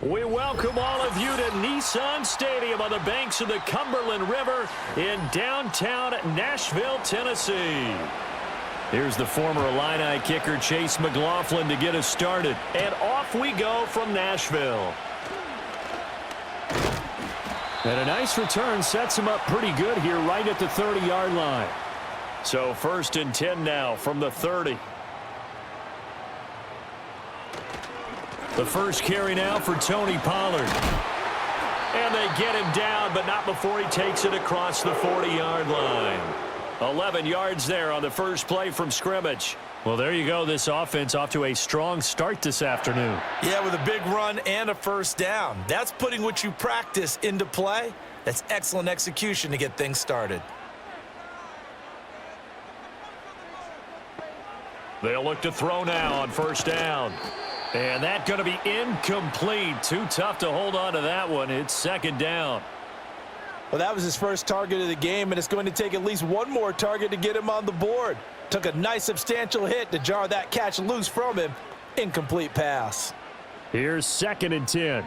We welcome all of you to Nissan Stadium on the banks of the Cumberland River in downtown Nashville, Tennessee. Here's the former Illini kicker Chase McLaughlin to get us started. And off we go from Nashville. And a nice return sets him up pretty good here right at the 30-yard line. So 1st and 10 now from the 30. The first carry now for Tony Pollard. And they get him down, but not before he takes it across the 40-yard line. 11 yards there on the first play from scrimmage. Well, there you go. This offense off to a strong start this afternoon. Yeah, with a big run and a first down. That's putting what you practice into play. That's excellent execution to get things started. They'll look to throw now on first down. And that's going to be incomplete. Too tough to hold on to that one. It's 2nd down. Well, that was his first target of the game, and it's going to take at least one more target to get him on the board. Took a nice substantial hit to jar that catch loose from him. Incomplete pass. Here's 2nd and 10.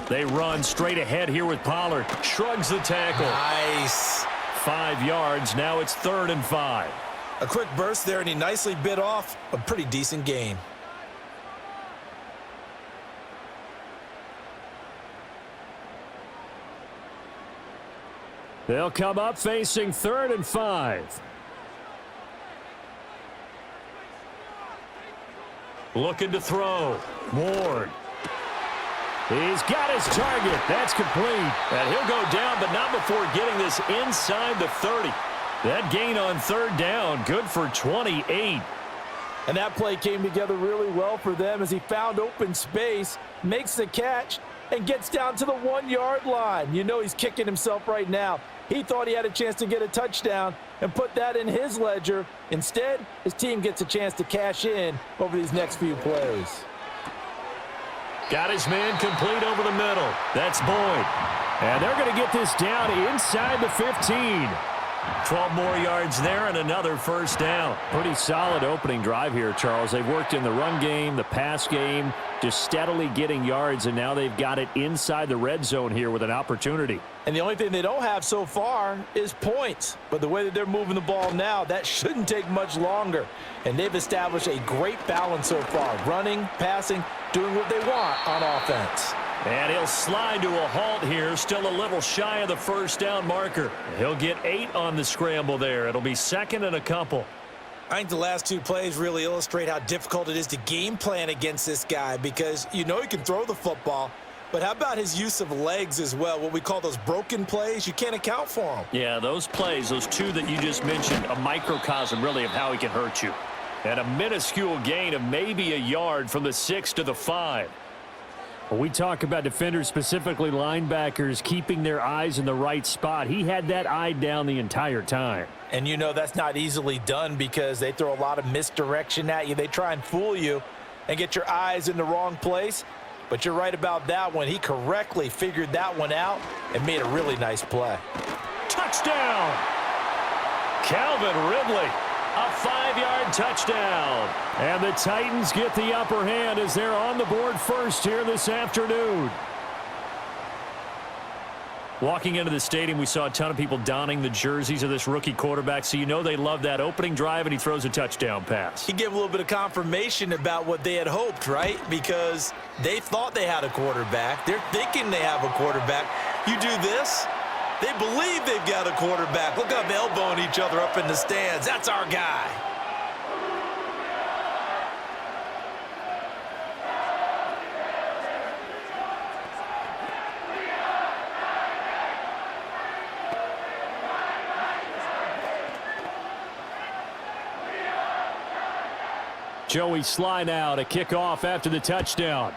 They run straight ahead here with Pollard. Shrugs the tackle. Nice. 5 yards. Now it's 3rd and 5. A quick burst there, and he nicely bit off a pretty decent gain. They'll come up facing 3rd and 5. Looking to throw. Ward. He's got his target. That's complete. And he'll go down, but not before getting this inside the 30. That gain on 3rd down, good for 28. And that play came together really well for them as he found open space, makes the catch, and gets down to the 1-yard line. You know he's kicking himself right now. He thought he had a chance to get a touchdown and put that in his ledger. Instead, his team gets a chance to cash in over these next few plays. Got his man complete over the middle. That's Boyd. And they're going to get this down inside the 15. 12 more yards there and another first down. Pretty solid opening drive here, Charles. They've worked in the run game, the pass game, just steadily getting yards, and now they've got it inside the red zone here with an opportunity. And the only thing they don't have so far is points. But the way that they're moving the ball now, that shouldn't take much longer. And they've established a great balance so far. Running, passing, doing what they want on offense. And he'll slide to a halt here, still a little shy of the first down marker. He'll get 8 on the scramble there. It'll be 2nd and a couple. I think the last 2 plays really illustrate how difficult it is to game plan against this guy because you know he can throw the football, but how about his use of legs as well, what we call those broken plays? You can't account for them. Yeah, those plays, those 2 that you just mentioned, a microcosm really of how he can hurt you. And a minuscule gain of maybe a yard from the 6 to the 5. When we talk about defenders, specifically linebackers, keeping their eyes in the right spot, he had that eye down the entire time. And you know that's not easily done because they throw a lot of misdirection at you. They try and fool you and get your eyes in the wrong place. But you're right about that one. He correctly figured that one out and made a really nice play. Touchdown! Calvin Ridley. A 5-yard touchdown. And the Titans get the upper hand as they're on the board first here this afternoon. Walking into the stadium, we saw a ton of people donning the jerseys of this rookie quarterback, so you know they love that opening drive, and he throws a touchdown pass. He gave a little bit of confirmation about what they had hoped, right? Because they thought they had a quarterback. They're thinking they have a quarterback. You do this, they believe they've got a quarterback. Look up, elbowing each other up in the stands. That's our guy. Joey Sly now to kick off after the touchdown.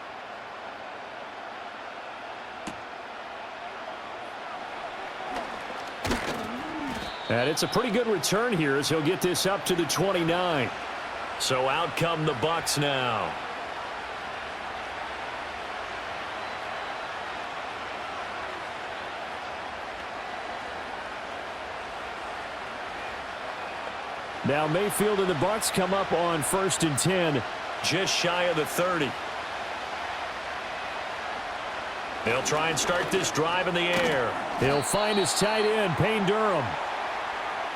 And it's a pretty good return here as he'll get this up to the 29. So out come the Bucs now. Now Mayfield and the Bucs come up on 1st and 10 just shy of the 30. They'll try and start this drive in the air. He'll find his tight end, Payne Durham.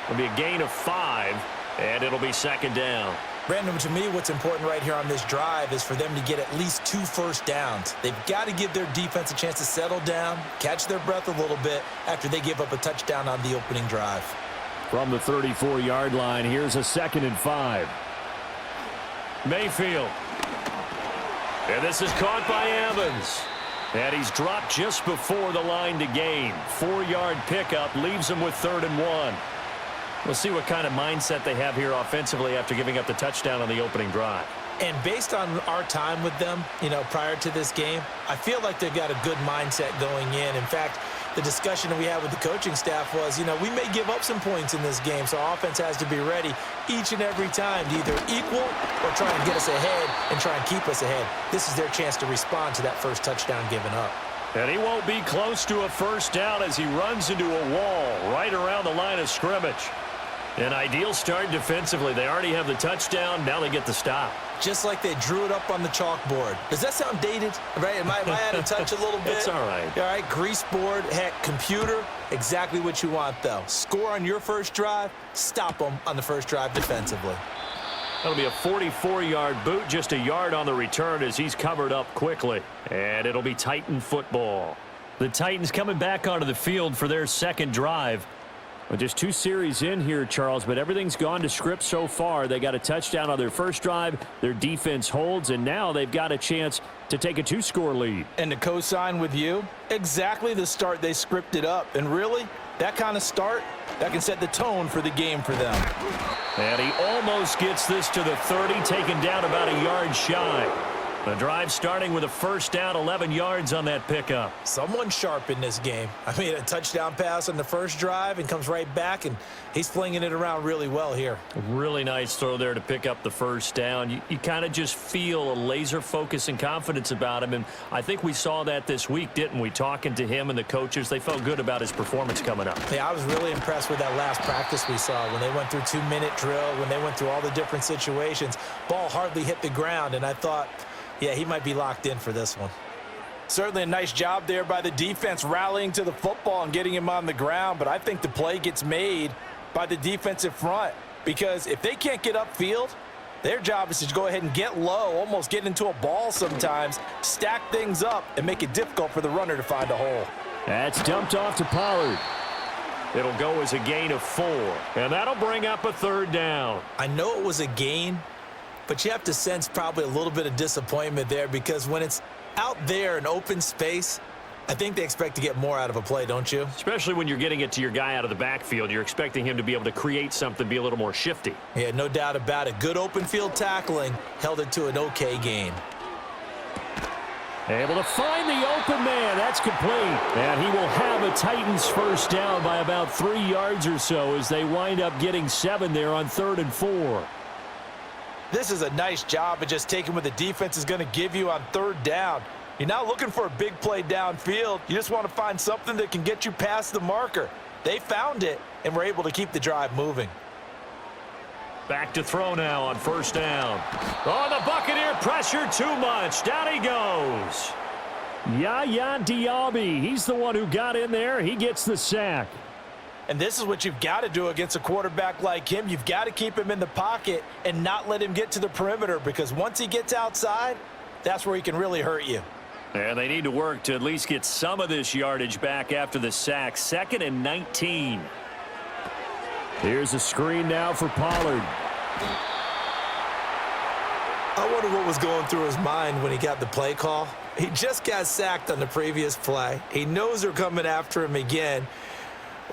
It'll be a gain of 5, and it'll be second down. Brandon, to me, what's important right here on this drive is for them to get at least 2 first downs. They've got to give their defense a chance to settle down, catch their breath a little bit after they give up a touchdown on the opening drive. From the 34-yard line, here's a 2nd and 5. Mayfield. And this is caught by Evans. And he's dropped just before the line to gain. 4-yard pickup leaves him with 3rd and 1. We'll see what kind of mindset they have here offensively after giving up the touchdown on the opening drive. And based on our time with them, prior to this game, I feel like they've got a good mindset going in. In fact, the discussion that we had with the coaching staff was, we may give up some points in this game, so our offense has to be ready each and every time to either equal or try and get us ahead and try and keep us ahead. This is their chance to respond to that first touchdown given up. And he won't be close to a first down as he runs into a wall right around the line of scrimmage. An ideal start defensively. They already have the touchdown. Now they get the stop. Just like they drew it up on the chalkboard. Does that sound dated? Right? Am I out of touch a little bit? It's all right. All right, grease board, heck, computer, exactly what you want, though. Score on your first drive, stop them on the first drive defensively. That'll be a 44-yard boot, just a yard on the return as he's covered up quickly. And it'll be Titan football. The Titans coming back onto the field for their second drive. Well, just 2 series in here, Charles, but everything's gone to script so far. They got a touchdown on their first drive. Their defense holds, and now they've got a chance to take a 2-score lead. And to co-sign with you, exactly the start they scripted up. And really, that kind of start, that can set the tone for the game for them. And he almost gets this to the 30, taken down about a yard shy. The drive starting with a first down, 11 yards on that pickup. Someone sharp in this game. I mean, a touchdown pass on the first drive and comes right back, and he's flinging it around really well here. A really nice throw there to pick up the first down. You kind of just feel a laser focus and confidence about him, and I think we saw that this week, didn't we? Talking to him and the coaches, they felt good about his performance coming up. Yeah, I was really impressed with that last practice we saw when they went through 2-minute drill, when they went through all the different situations. Ball hardly hit the ground, and I thought, yeah, he might be locked in for this one. Certainly a nice job there by the defense rallying to the football and getting him on the ground, but I think the play gets made by the defensive front because if they can't get upfield, their job is to go ahead and get low, almost get into a ball sometimes, stack things up, and make it difficult for the runner to find a hole. That's dumped off to Pollard. It'll go as a gain of 4, and that'll bring up a 3rd down. I know it was a gain, but you have to sense probably a little bit of disappointment there because when it's out there in open space, I think they expect to get more out of a play, don't you? Especially when you're getting it to your guy out of the backfield. You're expecting him to be able to create something, be a little more shifty. Yeah, no doubt about it. Good open field tackling held it to an okay gain. Able to find the open man. That's complete. And he will have a Titans first down by about 3 yards or so as they wind up getting 7 there on 3rd and 4. This is a nice job of just taking what the defense is going to give you on 3rd down. You're not looking for a big play downfield. You just want to find something that can get you past the marker. They found it and were able to keep the drive moving. Back to throw now on 1st down. Oh, the Buccaneer pressure too much. Down he goes. Yaya Diaby. He's the one who got in there. He gets the sack. And this is what you've got to do against a quarterback like him. You've got to keep him in the pocket and not let him get to the perimeter because once he gets outside, that's where he can really hurt you. And they need to work to at least get some of this yardage back after the sack. 2nd and 19. Here's a screen now for Pollard. I wonder what was going through his mind when he got the play call. He just got sacked on the previous play. He knows they're coming after him again.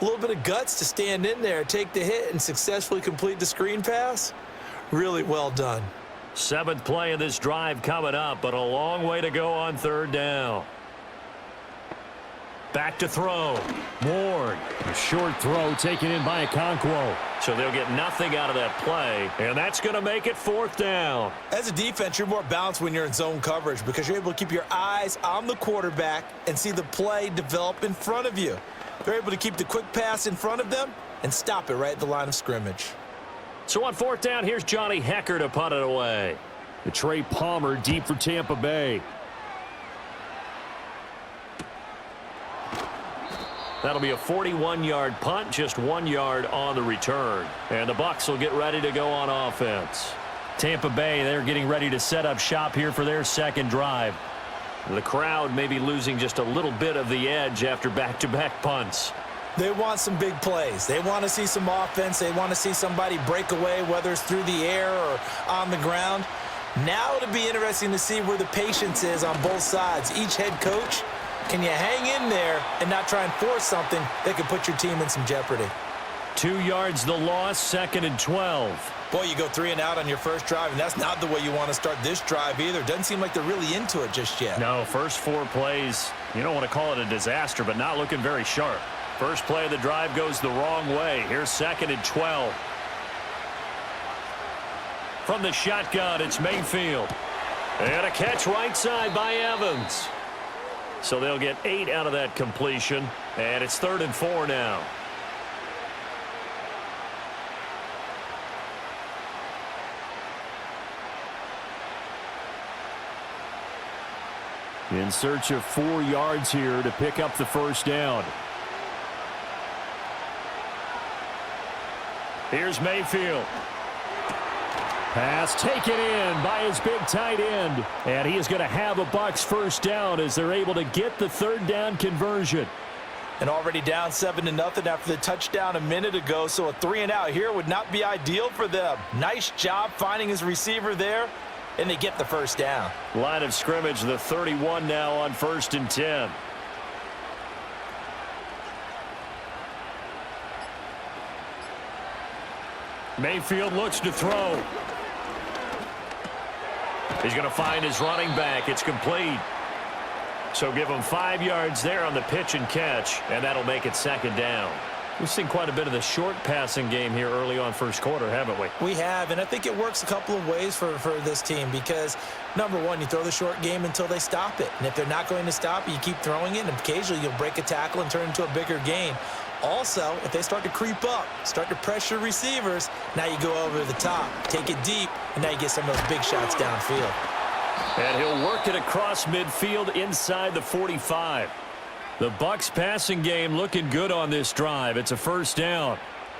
A little bit of guts to stand in there, take the hit, and successfully complete the screen pass. Really well done. 7th play of this drive coming up, but a long way to go on 3rd down. Back to throw. Ward. A short throw taken in by Okonkwo. So they'll get nothing out of that play, and that's going to make it 4th down. As a defense, you're more balanced when you're in zone coverage because you're able to keep your eyes on the quarterback and see the play develop in front of you. They're able to keep the quick pass in front of them and stop it right at the line of scrimmage. So on 4th down, here's Johnny Hecker to punt it away. The Trey Palmer deep for Tampa Bay. That'll be a 41-yard punt, just 1 yard on the return. And the Bucs will get ready to go on offense. Tampa Bay, they're getting ready to set up shop here for their second drive. The crowd may be losing just a little bit of the edge after back-to-back punts. They want some big plays. They want to see some offense. They want to see somebody break away, whether it's through the air or on the ground. Now it'll be interesting to see where the patience is on both sides. Each head coach, can you hang in there and not try and force something that could put your team in some jeopardy? 2 yards the loss, 2nd and 12. Boy, you go 3 and out on your first drive, and that's not the way you want to start this drive either. Doesn't seem like they're really into it just yet. No, first 4 plays, you don't want to call it a disaster, but not looking very sharp. First play of the drive goes the wrong way. Here's 2nd and 12. From the shotgun, it's Mayfield. And a catch right side by Evans. So they'll get 8 out of that completion, and it's 3rd and 4 now. In search of 4 yards here to pick up the first down. Here's Mayfield. Pass taken in by his big tight end. And he is going to have a Bucs first down as they're able to get the 3rd down conversion. And already down 7-0 after the touchdown a minute ago, so a 3 and out here would not be ideal for them. Nice job finding his receiver there, and they get the first down. Line of scrimmage, the 31 now on 1st and 10. Mayfield looks to throw. He's going to find his running back. It's complete. So give him 5 yards there on the pitch and catch, and that'll make it 2nd down. We've seen quite a bit of the short passing game here early on first quarter, haven't we? We have, and I think it works a couple of ways for this team because, number one, you throw the short game until they stop it. And if they're not going to stop it, you keep throwing it, and occasionally you'll break a tackle and turn it into a bigger gain. Also, if they start to creep up, start to pressure receivers, now you go over the top, take it deep, and now you get some of those big shots downfield. And he'll work it across midfield inside the 45. The Bucs passing game looking good on this drive. It's a first down.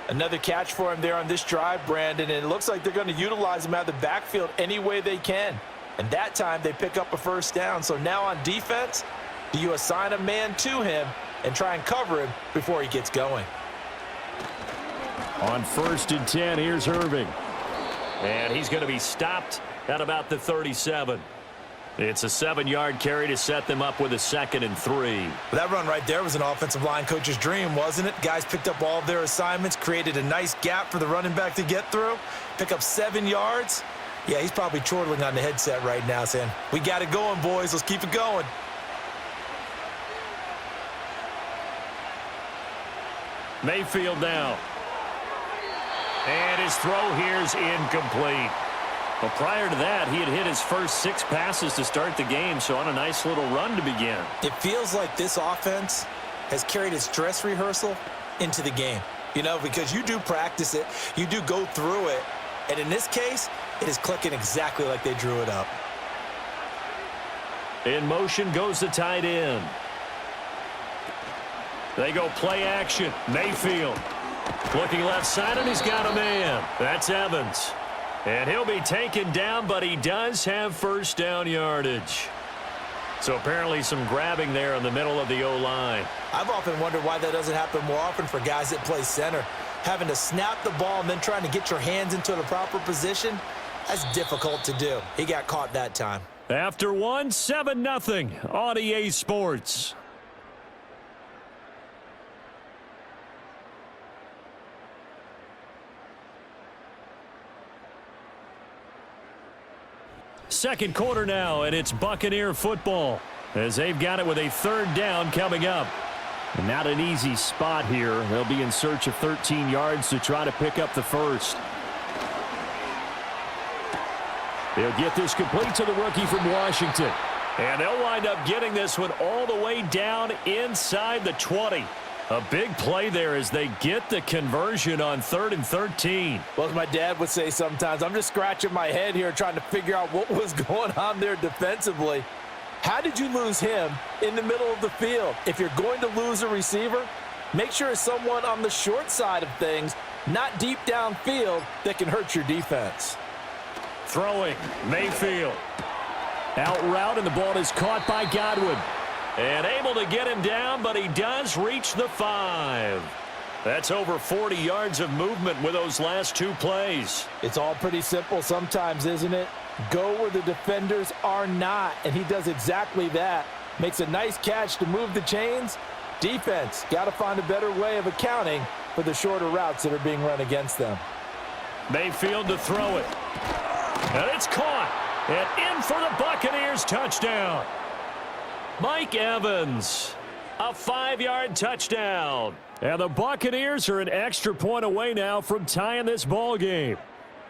Another catch for him there on this drive, Brandon, and it looks like they're going to utilize him out of the backfield any way they can. And that time they pick up a first down. So now on defense, do you assign a man to him and try and cover him before he gets going? On 1st and 10, here's Irving. And he's going to be stopped at about the 37. It's a 7-yard carry to set them up with a 2nd and 3. That run right there was an offensive line coach's dream, wasn't it? Guys picked up all of their assignments, created a nice gap for the running back to get through, pick up 7 yards. Yeah, he's probably chortling on the headset right now saying, we got it going, boys. Let's keep it going. Mayfield now. And his throw here's incomplete. Well, prior to that, he had hit his first 6 passes to start the game, so on a nice little run to begin. It feels like this offense has carried its dress rehearsal into the game. You know, because you do practice it, you do go through it, and in this case, it is clicking exactly like they drew it up. In motion goes the tight end. They go play action. Mayfield looking left side, and he's got a man. That's Evans. And he'll be taken down, but he does have first down yardage. So apparently some grabbing there in the middle of the O-line. I've often wondered why that doesn't happen more often for guys that play center. Having to snap the ball and then trying to get your hands into the proper position, that's difficult to do. He got caught that time. After 1, 7-0 on EA Sports. Second quarter now, and it's Buccaneer football as they've got it with a 3rd down coming up. And not an easy spot here. They'll be in search of 13 yards to try to pick up the first. They'll get this complete to the rookie from Washington. And they'll wind up getting this one all the way down inside the 20. A big play there as they get the conversion on 3rd and 13. Well, as my dad would say sometimes, I'm just scratching my head here trying to figure out what was going on there defensively. How did you lose him in the middle of the field? If you're going to lose a receiver, make sure it's someone on the short side of things, not deep downfield, that can hurt your defense. Throwing, Mayfield. Out route, and the ball is caught by Godwin. And able to get him down, but he does reach the 5. That's over 40 yards of movement with those last 2 plays. It's all pretty simple sometimes, isn't it? Go where the defenders are not, and he does exactly that. Makes a nice catch to move the chains. Defense, got to find a better way of accounting for the shorter routes that are being run against them. Mayfield to throw it. And it's caught. And in for the Buccaneers touchdown. Mike Evans, a 5-yard touchdown. And the Buccaneers are an extra point away now from tying this ball game.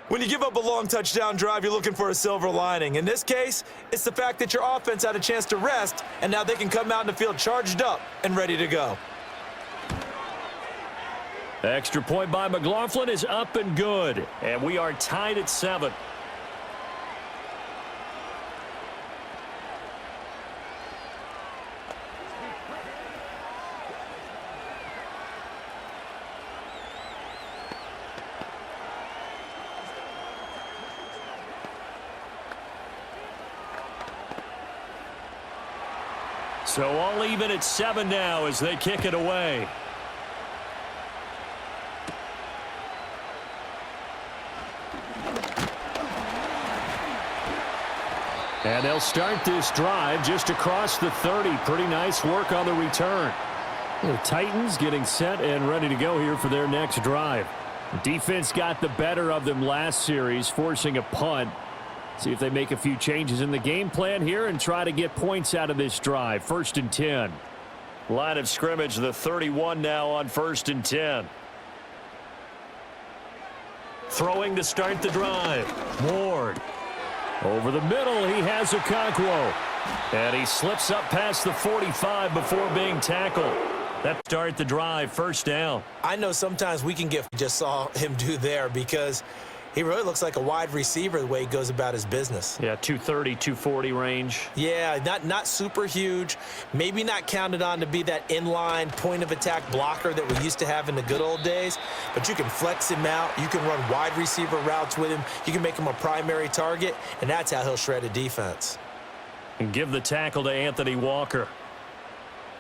When you give up a long touchdown drive, you're looking for a silver lining. In this case, it's the fact that your offense had a chance to rest, and now they can come out in the field charged up and ready to go. Extra point by McLaughlin is up and good. And we are tied at 7. So all even at 7 now as they kick it away. And they'll start this drive just across the 30. Pretty nice work on the return. The Titans getting set and ready to go here for their next drive. Defense got the better of them last series, forcing a punt. See if they make a few changes in the game plan here and try to get points out of this drive. 1st and 10. Line of scrimmage, the 31 now on 1st and 10. Throwing to start the drive. Ward. Over the middle, he has Okonkwo. And he slips up past the 45 before being tackled. That start the drive, 1st down. I know sometimes we can get just saw him do there because he really looks like a wide receiver the way he goes about his business. Yeah, 230, 240 range. Yeah, not super huge. Maybe not counted on to be that inline point-of-attack blocker that we used to have in the good old days. But you can flex him out. You can run wide receiver routes with him. You can make him a primary target, and that's how he'll shred a defense. And give the tackle to Anthony Walker.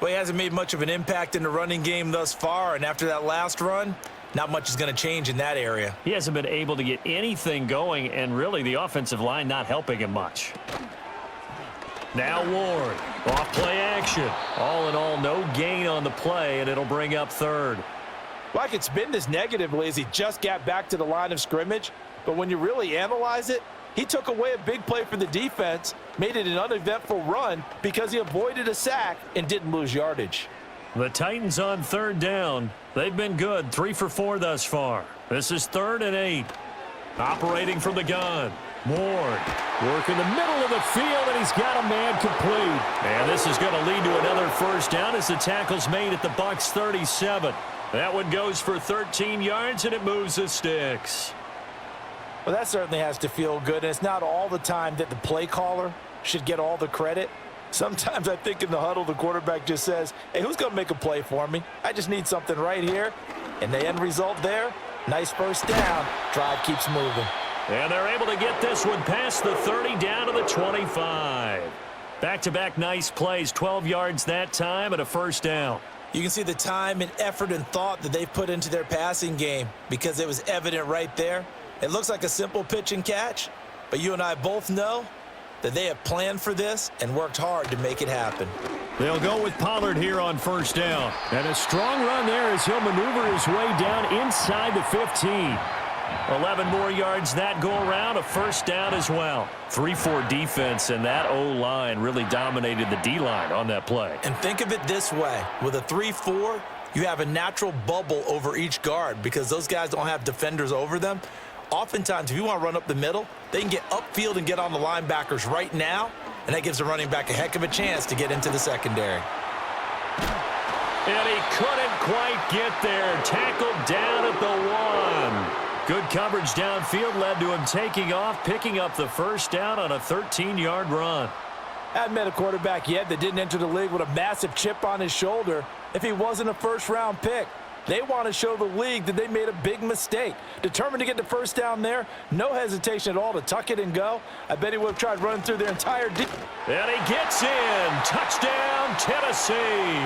Well, he hasn't made much of an impact in the running game thus far, and after that last run, not much is going to change in that area. He hasn't been able to get anything going, and really the offensive line not helping him much. Now Ward, off play action. All in all, no gain on the play, and it'll bring up 3rd. Well, I could spin this negatively as he just got back to the line of scrimmage, but when you really analyze it, he took away a big play for the defense, made it an uneventful run because he avoided a sack and didn't lose yardage. The Titans on 3rd down. They've been good, 3 for 4 thus far. This is 3rd and 8. Operating from the gun. Ward working the middle of the field, and he's got a man complete. And this is going to lead to another 1st down as the tackle's made at the Bucs 37. That one goes for 13 yards, and it moves the sticks. Well, that certainly has to feel good, and it's not all the time that the play caller should get all the credit. Sometimes I think in the huddle, the quarterback just says, hey, who's going to make a play for me? I just need something right here. And the end result there, nice 1st down. Drive keeps moving. And they're able to get this one past the 30 down to the 25. Back-to-back nice plays, 12 yards that time and a 1st down. You can see the time and effort and thought that they've put into their passing game because it was evident right there. It looks like a simple pitch and catch, but you and I both know that they have planned for this and worked hard to make it happen. They'll go with Pollard here on 1st down. And a strong run there as he'll maneuver his way down inside the 15. 11 more yards that go around, a 1st down as well. 3-4 defense, and that O-line really dominated the D-line on that play. And think of it this way. With a 3-4, you have a natural bubble over each guard because those guys don't have defenders over them. Oftentimes, if you want to run up the middle, they can get upfield and get on the linebackers right now, and that gives the running back a heck of a chance to get into the secondary. And he couldn't quite get there. Tackled down at the 1. Good coverage downfield led to him taking off, picking up the first down on a 13-yard run. I haven't met a quarterback yet that didn't enter the league with a massive chip on his shoulder if he wasn't a first-round pick. They want to show the league that they made a big mistake. Determined to get the first down there, no hesitation at all to tuck it and go. I bet he would have tried running through their entire And he gets in. Touchdown, Tennessee.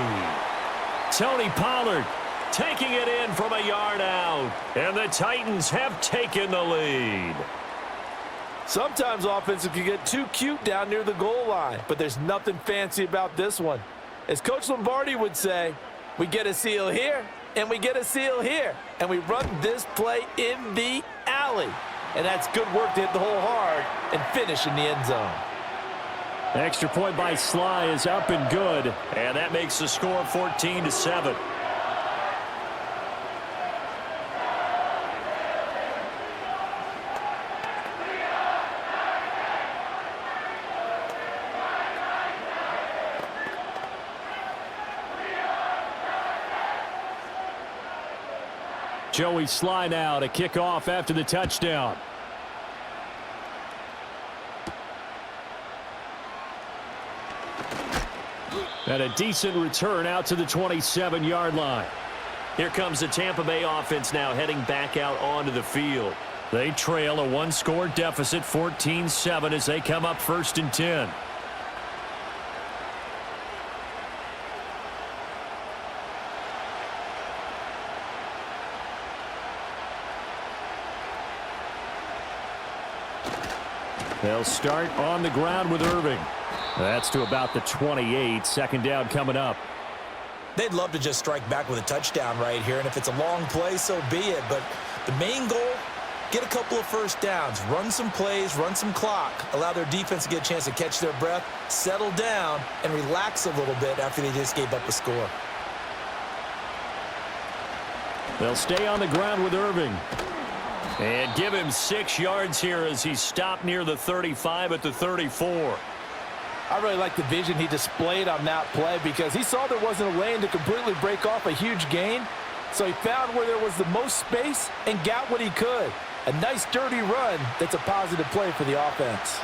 Tony Pollard taking it in from a yard out. And the Titans have taken the lead. Sometimes offenses can get too cute down near the goal line, but there's nothing fancy about this one. As Coach Lombardi would say, we get a seal here, and we get a seal here, and we run this play in the alley. And that's good work to hit the hole hard and finish in the end zone. Extra point by Sly is up and good, and that makes the score 14-7. Joey Sly now to kick off after the touchdown. And a decent return out to the 27-yard line. Here comes the Tampa Bay offense now heading back out onto the field. They trail a one-score deficit, 14-7, as they come up 1st and 10. They'll start on the ground with Irving. That's to about the 28. 2nd down coming up. They'd love to just strike back with a touchdown right here, and if it's a long play, so be it. But the main goal, get a couple of first downs, run some plays, run some clock, allow their defense to get a chance to catch their breath, settle down, and relax a little bit after they just gave up a score. They'll stay on the ground with Irving. And give him 6 yards here as he's stopped near the 35 at the 34. I really like the vision he displayed on that play because he saw there wasn't a lane to completely break off a huge gain. So he found where there was the most space and got what he could. A nice, dirty run that's a positive play for the offense.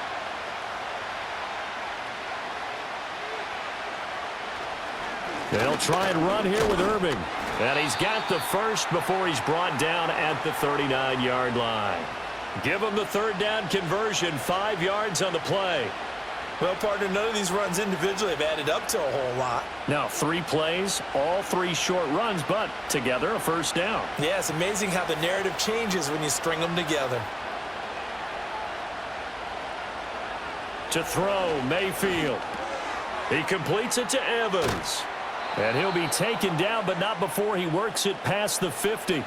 They'll try and run here with Irving. And he's got the first before he's brought down at the 39-yard line. Give him the 3rd down conversion, 5 yards on the play. Well, partner, none of these runs individually have added up to a whole lot. Now, 3 plays, all 3 short runs, but together a 1st down. Yeah, it's amazing how the narrative changes when you string them together. To throw, Mayfield. He completes it to Evans. And he'll be taken down, but not before he works it past the 50.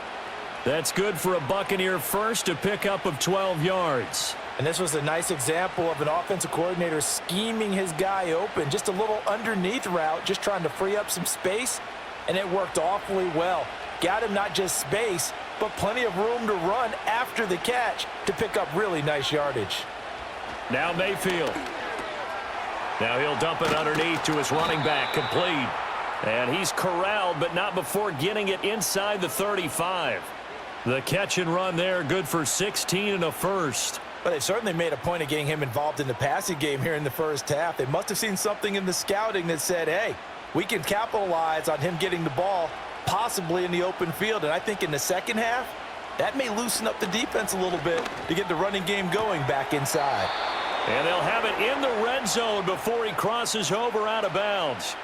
That's good for a Buccaneer first, a pickup of 12 yards. And this was a nice example of an offensive coordinator scheming his guy open. Just a little underneath route, just trying to free up some space, and it worked awfully well. Got him not just space, but plenty of room to run after the catch to pick up really nice yardage. Now Mayfield. Now he'll dump it underneath to his running back, complete. And he's corralled, but not before getting it inside the 35. The catch and run there, good for 16 and a first. But they certainly made a point of getting him involved in the passing game here in the first half. They must have seen something in the scouting that said, hey, we can capitalize on him getting the ball possibly in the open field. And I think in the second half, that may loosen up the defense a little bit to get the running game going back inside. And they'll have it in the red zone before he crosses over out of bounds.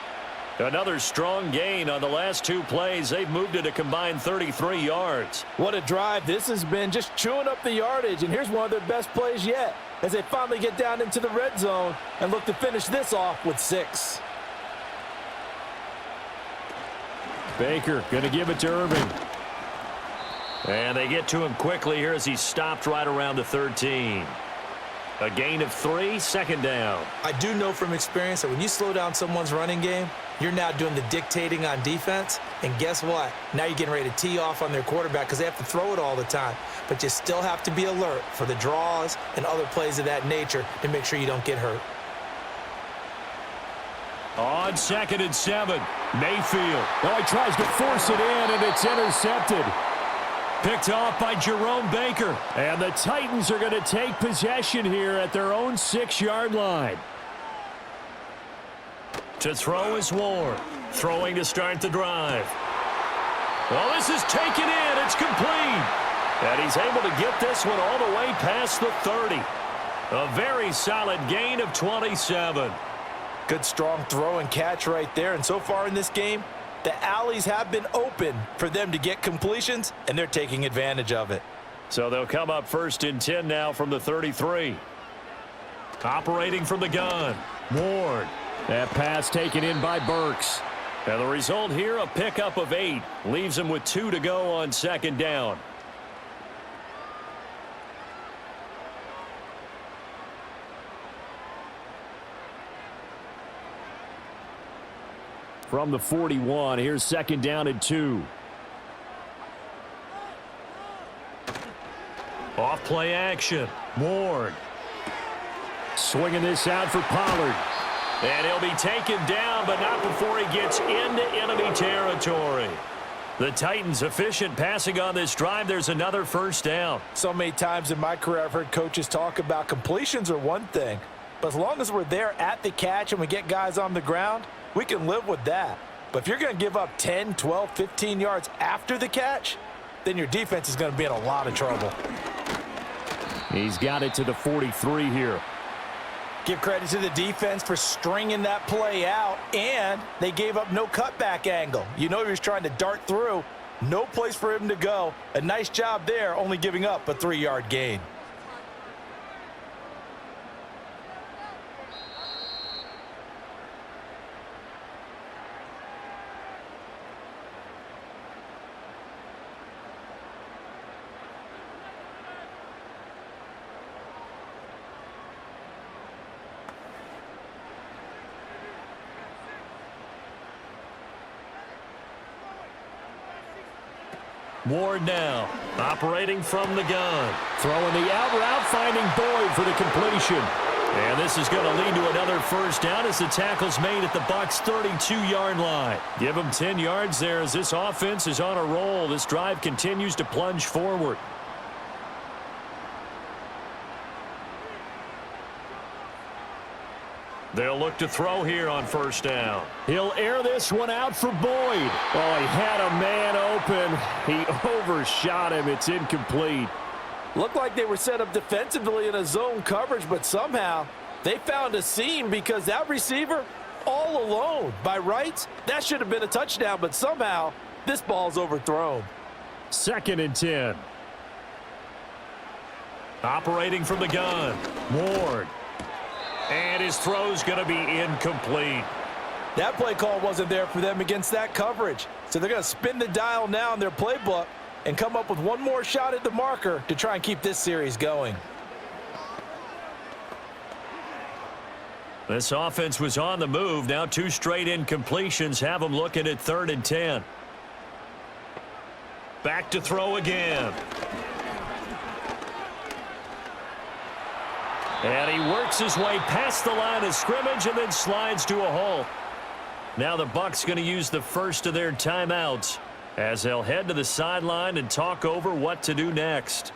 Another strong gain on the last 2 plays. They've moved it a combined 33 yards. What a drive this has been, just chewing up the yardage. And here's one of their best plays yet as they finally get down into the red zone and look to finish this off with 6. Baker going to give it to Irving. And they get to him quickly here as he's stopped right around the 13. A gain of 3, 2nd down. I do know from experience that when you slow down someone's running game, you're now doing the dictating on defense. And guess what? Now you're getting ready to tee off on their quarterback because they have to throw it all the time. But you still have to be alert for the draws and other plays of that nature to make sure you don't get hurt. On 2nd and 7, Mayfield. Oh, he tries to force it in, and it's intercepted. Picked off by Jerome Baker. And the Titans are going to take possession here at their own 6-yard line. To throw is Ward. Throwing to start the drive. Well, this is taken in. It's complete. And he's able to get this one all the way past the 30. A very solid gain of 27. Good strong throw and catch right there. And so far in this game, the alleys have been open for them to get completions, and they're taking advantage of it. So they'll come up 1st and 10 now from the 33. Operating from the gun, Ward. That pass taken in by Burks. And the result here, a pickup of 8. Leaves him with 2 to go on 2nd down. From the 41, here's 2nd down and 2. Off play action, Ward. Swinging this out for Pollard. And he'll be taken down, but not before he gets into enemy territory. The Titans efficient passing on this drive. There's another 1st down. So many times in my career I've heard coaches talk about completions are one thing, but as long as we're there at the catch and we get guys on the ground, we can live with that. But if you're going to give up 10, 12, 15 yards after the catch, then your defense is going to be in a lot of trouble. He's got it to the 43 here. Give credit to the defense for stringing that play out, and they gave up no cutback angle. You know he was trying to dart through. No place for him to go. A nice job there, only giving up a 3-yard gain. Ward now, operating from the gun. Throwing the out route, finding Boyd for the completion. And this is going to lead to another 1st down as the tackle's made at the Bucs' 32-yard line. Give them 10 yards there as this offense is on a roll. This drive continues to plunge forward. They'll look to throw here on 1st down. He'll air this one out for Boyd. Oh, he had a man open. He overshot him. It's incomplete. Looked like they were set up defensively in a zone coverage, but somehow they found a seam because that receiver all alone. By rights, that should have been a touchdown, but somehow this ball's overthrown. 2nd and 10. Operating from the gun, Ward. And his throw's going to be incomplete. That play call wasn't there for them against that coverage. So they're going to spin the dial now in their playbook and come up with one more shot at the marker to try and keep this series going. This offense was on the move. Now 2 straight incompletions have them looking at 3rd and 10. Back to throw again. And he works his way past the line of scrimmage and then slides to a halt. Now the Bucs going to use the first of their timeouts as they'll head to the sideline and talk over what to do next.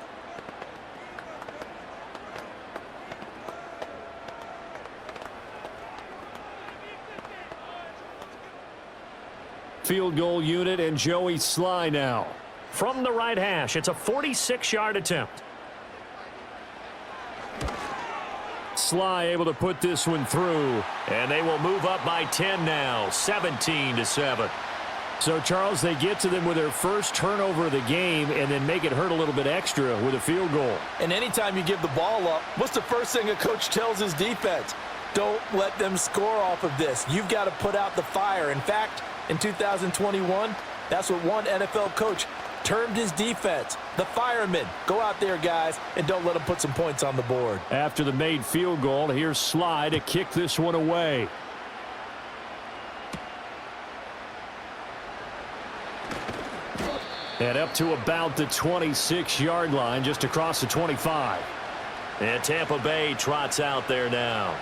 Field goal unit and Joey Sly now. From the right hash, it's a 46-yard attempt. Sly able to put this one through, and they will move up by 10 now, 17-7. So, Charles, they get to them with their first turnover of the game and then make it hurt a little bit extra with a field goal. And anytime you give the ball up, what's the first thing a coach tells his defense? Don't let them score off of this. You've got to put out the fire. In fact, in 2021, that's what one NFL coach termed his defense, the firemen. Go out there, guys, and don't let them put some points on the board. After the made field goal, here's Sly to kick this one away. And up to about the 26-yard line, just across the 25. And Tampa Bay trots out there now.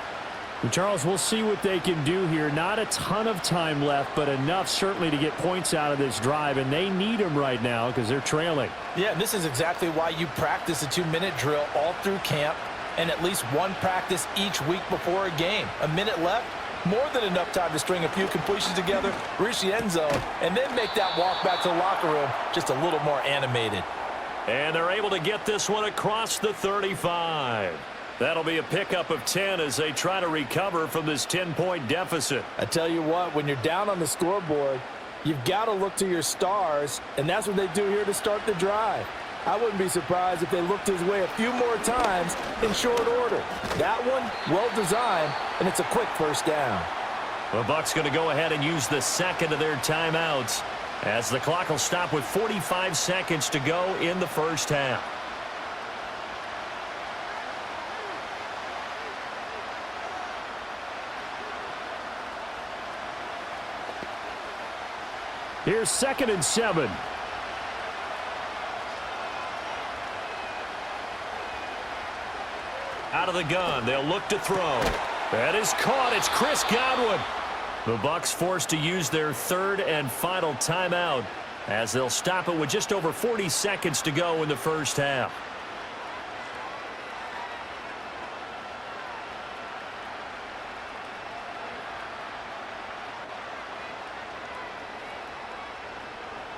Charles, we'll see what they can do here. Not a ton of time left, but enough certainly to get points out of this drive, and they need them right now because they're trailing. Yeah, and this is exactly why you practice a 2-minute drill all through camp and at least one practice each week before a game. A minute left, more than enough time to string a few completions together, reach the end zone, and then make that walk back to the locker room just a little more animated. And they're able to get this one across the 35. That'll be a pickup of 10 as they try to recover from this 10-point deficit. I tell you what, when you're down on the scoreboard, you've got to look to your stars, and that's what they do here to start the drive. I wouldn't be surprised if they looked his way a few more times in short order. That one, well-designed, and it's a quick first down. The Bucs going to go ahead and use the second of their timeouts as the clock will stop with 45 seconds to go in the first half. Here's 2nd and 7. Out of the gun, they'll look to throw. That is caught. It's Chris Godwin. The Bucs forced to use their third and final timeout as they'll stop it with just over 40 seconds to go in the first half.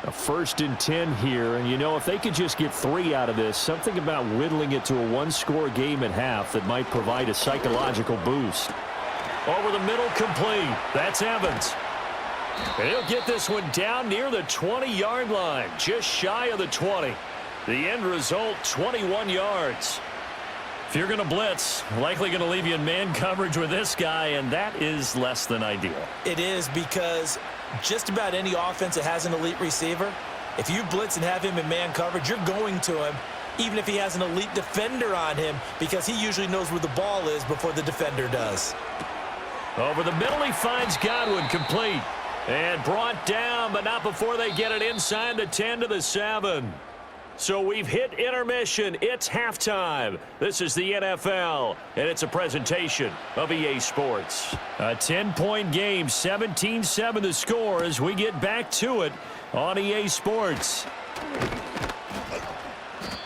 A 1st and 10 here, and you know, if they could just get 3 out of this, something about whittling it to a one-score game at half that might provide a psychological boost. Over the middle, complete. That's Evans. And he'll get this one down near the 20-yard line, just shy of the 20. The end result, 21 yards. If you're going to blitz, likely going to leave you in man coverage with this guy, and that is less than ideal. It is, because just about any offense that has an elite receiver, if you blitz and have him in man coverage, you're going to him, even if he has an elite defender on him, because he usually knows where the ball is before the defender does. Over the middle, he finds Godwin, complete. And brought down, but not before they get it inside the 10 to the 7. So we've hit intermission. It's halftime. This is the NFL, and it's a presentation of EA Sports. A 10-point game, 17-7 the score as we get back to it on EA Sports.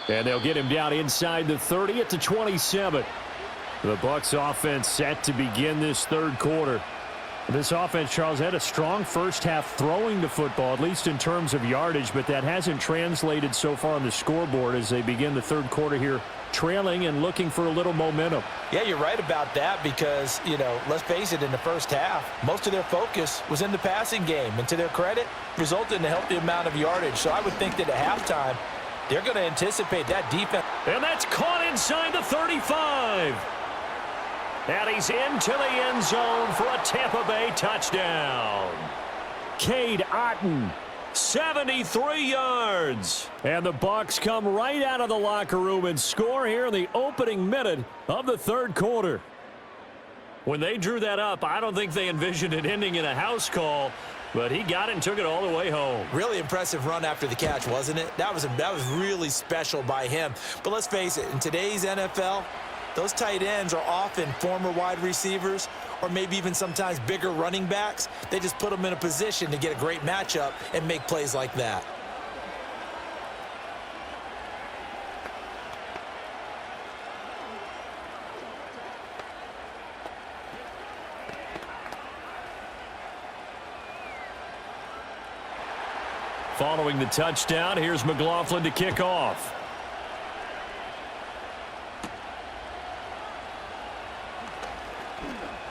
And they'll get him down inside the 30 at the 27. The Bucs offense set to begin this third quarter. This offense, Charles, had a strong first half throwing the football, at least in terms of yardage, but that hasn't translated so far on the scoreboard as they begin the third quarter here, trailing and looking for a little momentum. Yeah, you're right about that because, you know, let's face it, in the first half, most of their focus was in the passing game, and to their credit, resulted in a healthy amount of yardage. So I would think that at halftime, they're going to anticipate that defense. And that's caught inside the 35. And he's into the end zone for a Tampa Bay touchdown. Cade Otton, 73 yards. And the Bucs come right out of the locker room and score here in the opening minute of the third quarter. When they drew that up, I don't think they envisioned it ending in a house call, but he got it and took it all the way home. Really impressive run after the catch, wasn't it? That was really special by him. But let's face it, in today's NFL, those tight ends are often former wide receivers or maybe even sometimes bigger running backs. They just put them in a position to get a great matchup and make plays like that. Following the touchdown, here's McLaughlin to kick off.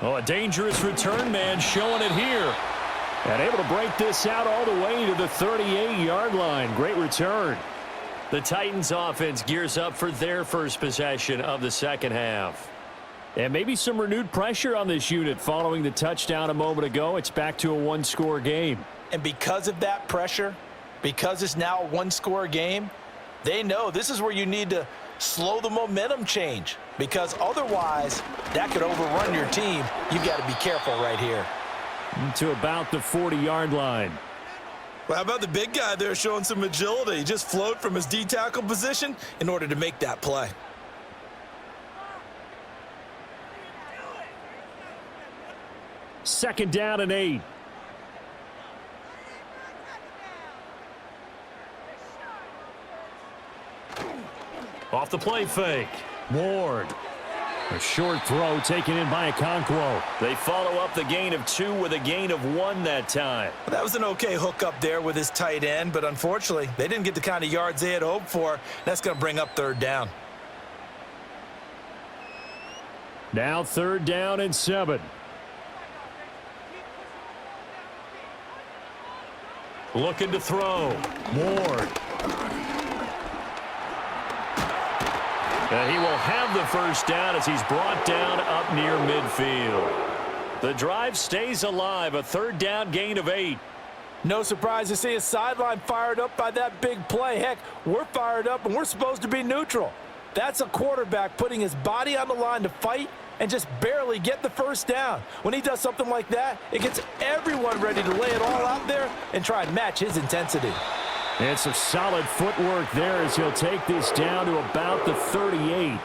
Oh, a dangerous return man showing it here. And able to break this out all the way to the 38-yard line. Great return. The Titans offense gears up for their first possession of the second half. And maybe some renewed pressure on this unit following the touchdown a moment ago. It's back to a one-score game. And because of that pressure, because it's now a one-score game, they know this is where you need to slow the momentum change, because otherwise that could overrun your team. You've got to be careful right here. To about the 40-yard line. Well, how about the big guy there showing some agility? He just flowed from his D-tackle position in order to make that play. 2nd down and 8. Off the play fake. Ward. A short throw taken in by Okonkwo. They follow up the gain of 2 with a gain of 1 that time. Well, that was an okay hook up there with his tight end, but unfortunately, they didn't get the kind of yards they had hoped for. That's going to bring up 3rd down. Now 3rd down and 7. Looking to throw. Ward. He will have the 1st down as he's brought down up near midfield. The drive stays alive, a 3rd down gain of 8. No surprise to see a sideline fired up by that big play. Heck, we're fired up and we're supposed to be neutral. That's a quarterback putting his body on the line to fight and just barely get the 1st down. When he does something like that, it gets everyone ready to lay it all out there and try and match his intensity. And some solid footwork there as he'll take this down to about the 38.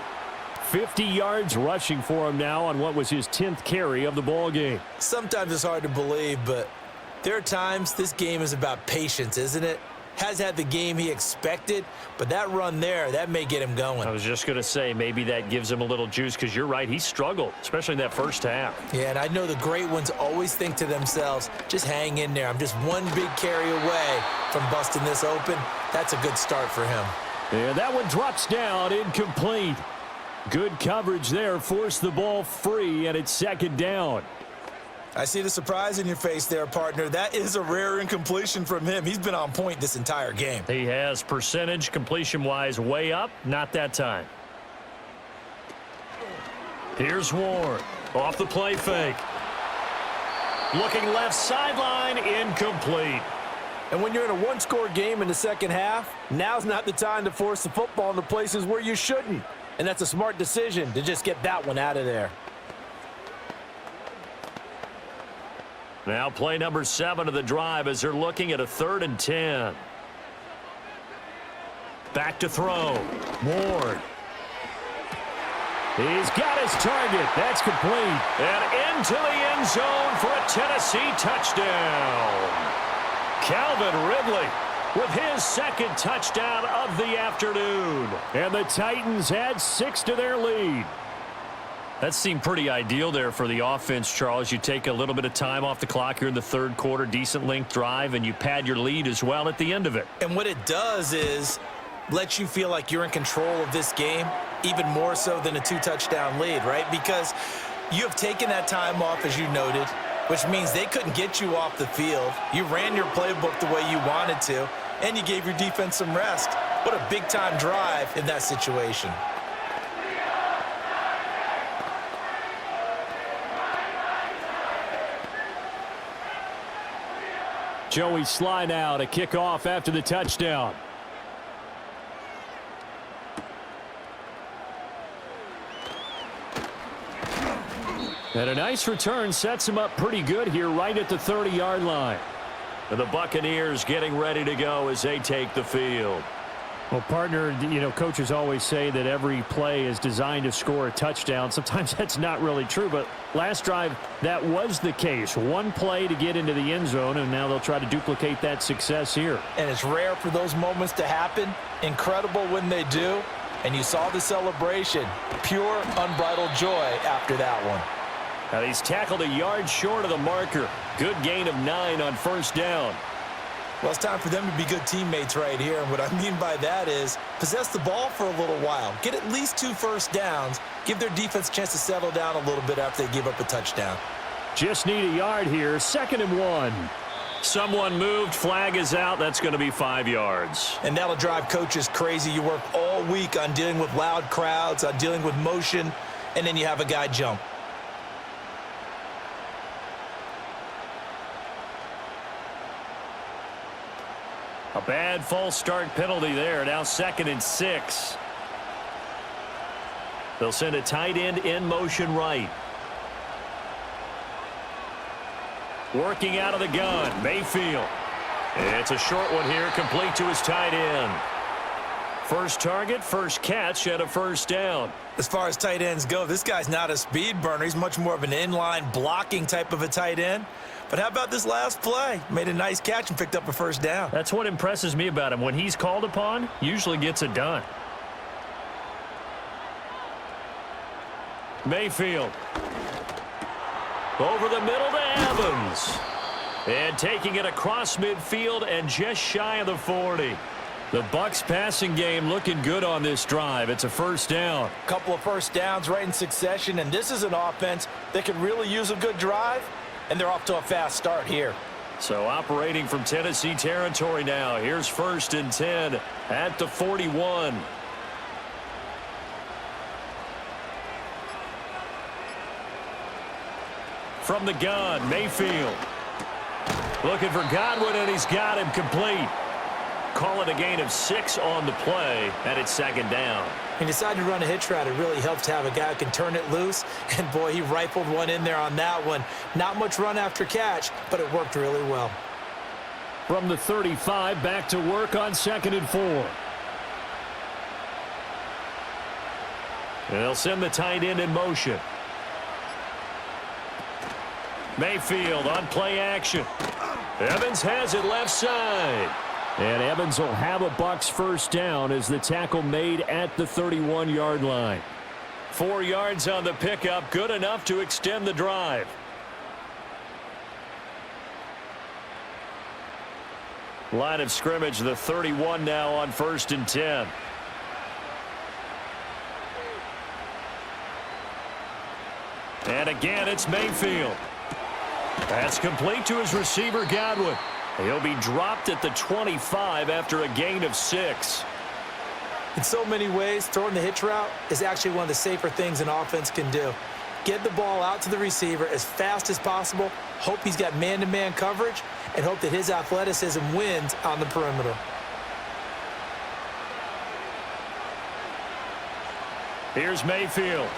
50 yards rushing for him now on what was his 10th carry of the ball game. Sometimes it's hard to believe, but there are times this game is about patience, isn't it? Has had the game he expected, but that run there, that may get him going. I was just going to say, maybe that gives him a little juice because you're right, he struggled, especially in that 1st half. Yeah, and I know the great ones always think to themselves, just hang in there. I'm just one big carry away from busting this open. That's a good start for him. And that one drops down, incomplete. Good coverage there, forced the ball free, and it's 2nd down. I see the surprise in your face there, partner. That is a rare incompletion from him. He's been on point this entire game. He has percentage completion-wise way up, not that time. Here's Ward. Off the play fake. Looking left sideline, incomplete. And when you're in a one-score game in the 2nd half, now's not the time to force the football in the places where you shouldn't. And that's a smart decision to just get that one out of there. Now play number 7 of the drive as they're looking at a 3rd and 10. Back to throw. Ward. He's got his target. That's complete. And into the end zone for a Tennessee touchdown. Calvin Ridley with his 2nd touchdown of the afternoon. And the Titans add 6 to their lead. That seemed pretty ideal there for the offense, Charles. You take a little bit of time off the clock here in the 3rd quarter, decent length drive, and you pad your lead as well at the end of it. And what it does is let you feel like you're in control of this game, even more so than a 2-touchdown lead, right? Because you have taken that time off, as you noted, which means they couldn't get you off the field. You ran your playbook the way you wanted to, and you gave your defense some rest. What a big-time drive in that situation. Joey Sly now to kick off after the touchdown. And a nice return sets him up pretty good here right at the 30-yard line. And the Buccaneers getting ready to go as they take the field. Well, partner, you know, coaches always say that every play is designed to score a touchdown. Sometimes that's not really true, but last drive, that was the case. One play to get into the end zone, and now they'll try to duplicate that success here. And it's rare for those moments to happen. Incredible when they do. And you saw the celebration. Pure, unbridled joy after that one. Now he's tackled a yard short of the marker. Good gain of 9 on 1st down. Well, it's time for them to be good teammates right here. And what I mean by that is possess the ball for a little while. Get at least 2 first downs. Give their defense a chance to settle down a little bit after they give up a touchdown. Just need a yard here. 2nd and 1. Someone moved. Flag is out. That's going to be 5 yards. And that'll drive coaches crazy. You work all week on dealing with loud crowds, on dealing with motion, and then you have a guy jump. A bad false start penalty there. Now 2nd and 6. They'll send a tight end in motion right. Working out of the gun, Mayfield. It's a short one here, complete to his tight end. First target, first catch, and a first down. As far as tight ends go, this guy's not a speed burner. He's much more of an inline blocking type of a tight end. But how about this last play? Made a nice catch and picked up a first down. That's what impresses me about him. When he's called upon, usually gets it done. Mayfield. Over the middle to Evans. And taking it across midfield and just shy of the 40. The Bucs passing game looking good on this drive. It's a first down. Couple of first downs right in succession, and this is an offense that could really use a good drive, and they're off to a fast start here. So operating from Tennessee territory now. Here's 1st and 10 at the 41. From the gun, Mayfield. Looking for Godwin, and he's got him complete. Call it a gain of 6 on the play, and it's 2nd down. He decided to run a hitch route. It really helps to have a guy who can turn it loose, and boy, he rifled one in there on that one. Not much run after catch, but it worked really well. From the 35, back to work on 2nd and 4. And they'll send the tight end in motion. Mayfield on play action. Evans has it left side. And Evans will have a Bucs first down as the tackle made at the 31-yard line. 4 yards on the pickup, good enough to extend the drive. Line of scrimmage, the 31 now on 1st and 10. And again, it's Mayfield. That's complete to his receiver, Godwin. He'll be dropped at the 25 after a gain of 6. In so many ways, throwing the hitch route is actually one of the safer things an offense can do. Get the ball out to the receiver as fast as possible, hope he's got man-to-man coverage, and hope that his athleticism wins on the perimeter. Here's Mayfield.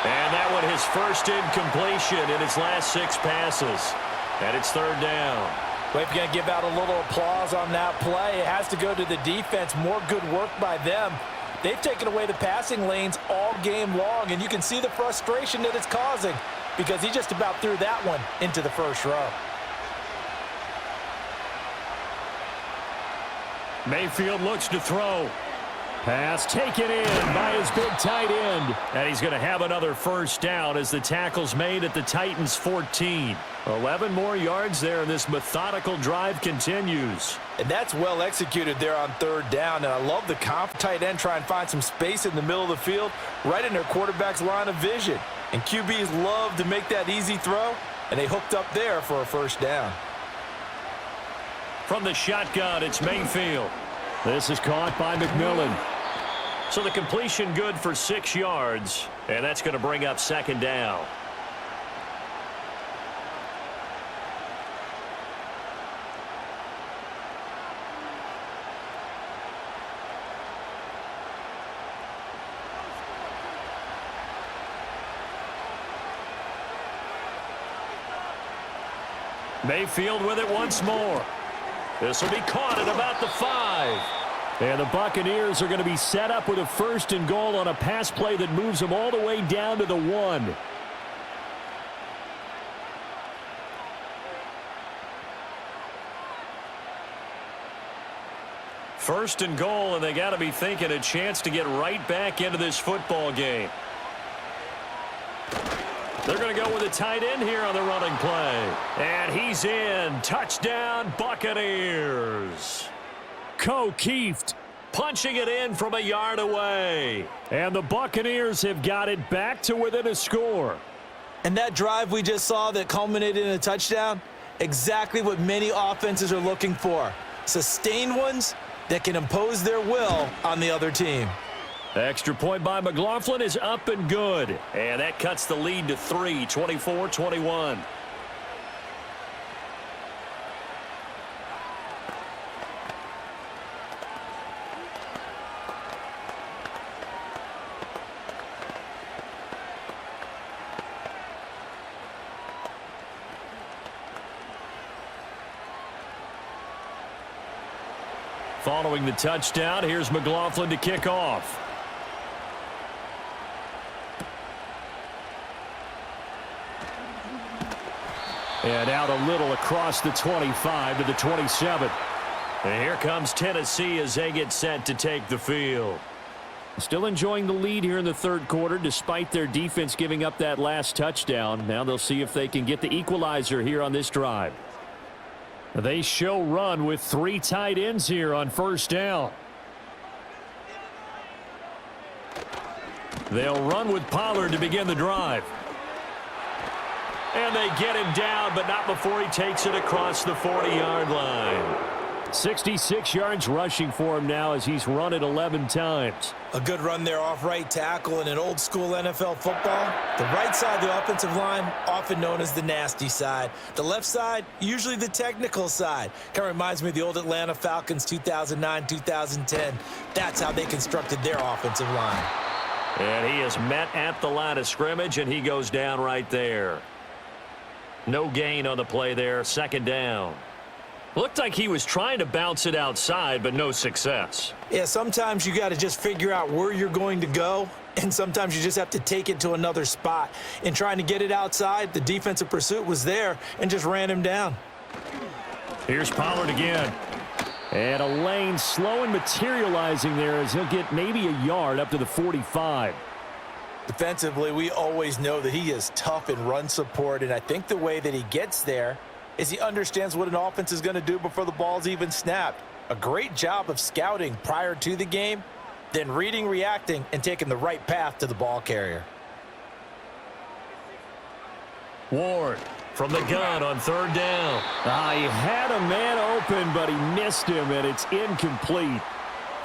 And that one his first incompletion in his last 6 passes. And it's 3rd down. Well, if you're going to give out a little applause on that play, it has to go to the defense. More good work by them. They've taken away the passing lanes all game long, and you can see the frustration that it's causing because he just about threw that one into the first row. Mayfield looks to throw. Pass taken in by his big tight end. And he's going to have another first down as the tackle's made at the Titans' 14. 11 more yards there, and this methodical drive continues. And that's well executed there on 3rd down. And I love the tight end try and find some space in the middle of the field, right in their quarterback's line of vision. And QBs love to make that easy throw, and they hooked up there for a first down. From the shotgun, it's Mayfield. This is caught by McMillan. So the completion good for 6 yards, and that's going to bring up 2nd down. Mayfield with it once more. This will be caught at about the 5. And the Buccaneers are going to be set up with a 1st and goal on a pass play that moves them all the way down to the 1. First and goal, and they got to be thinking a chance to get right back into this football game. They're going to go with a tight end here on the running play. And he's in. Touchdown, Buccaneers. O'Keefe punching it in from a yard away. And the Buccaneers have got it back to within a score. And that drive we just saw that culminated in a touchdown, exactly what many offenses are looking for. Sustained ones that can impose their will on the other team. Extra point by McLaughlin is up and good. And that cuts the lead to 3, 24-21. Following the touchdown, here's McLaughlin to kick off. And out a little across the 25 to the 27. And here comes Tennessee as they get set to take the field. Still enjoying the lead here in the third quarter despite their defense giving up that last touchdown. Now they'll see if they can get the equalizer here on this drive. They show run with 3 tight ends here on first down. They'll run with Pollard to begin the drive. And they get him down, but not before he takes it across the 40-yard line. 66 yards rushing for him now as he's run it 11 times. A good run there off right tackle in an old-school NFL football. The right side of the offensive line, often known as the nasty side. The left side, usually the technical side. Kind of reminds me of the old Atlanta Falcons 2009-2010. That's how they constructed their offensive line. And he is met at the line of scrimmage, and he goes down right there. No gain on the play there, second down. Looked like he was trying to bounce it outside, but no success. Yeah, sometimes you got to just figure out where you're going to go, and sometimes you just have to take it to another spot. In trying to get it outside, the defensive pursuit was there and just ran him down. Here's Pollard again. And a lane slow and materializing there as he'll get maybe a yard up to the 45. Defensively, we always know that he is tough in run support, and I think the way that he gets there is he understands what an offense is going to do before the ball's even snapped. A great job of scouting prior to the game, then reading, reacting, and taking the right path to the ball carrier. Ward from the gun on third down. He had a man open, but he missed him, and it's incomplete.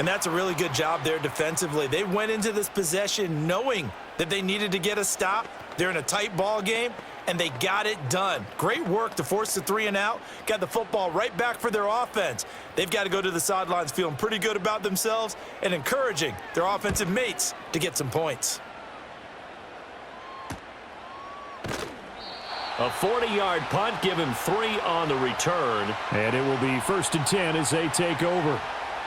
And that's a really good job there defensively. They went into this possession knowing that they needed to get a stop. They're in a tight ball game, and they got it done. Great work to force the 3 and out. Got the football right back for their offense. They've got to go to the sidelines feeling pretty good about themselves and encouraging their offensive mates to get some points. A 40-yard punt, give him 3 on the return. And it will be 1st and 10 as they take over.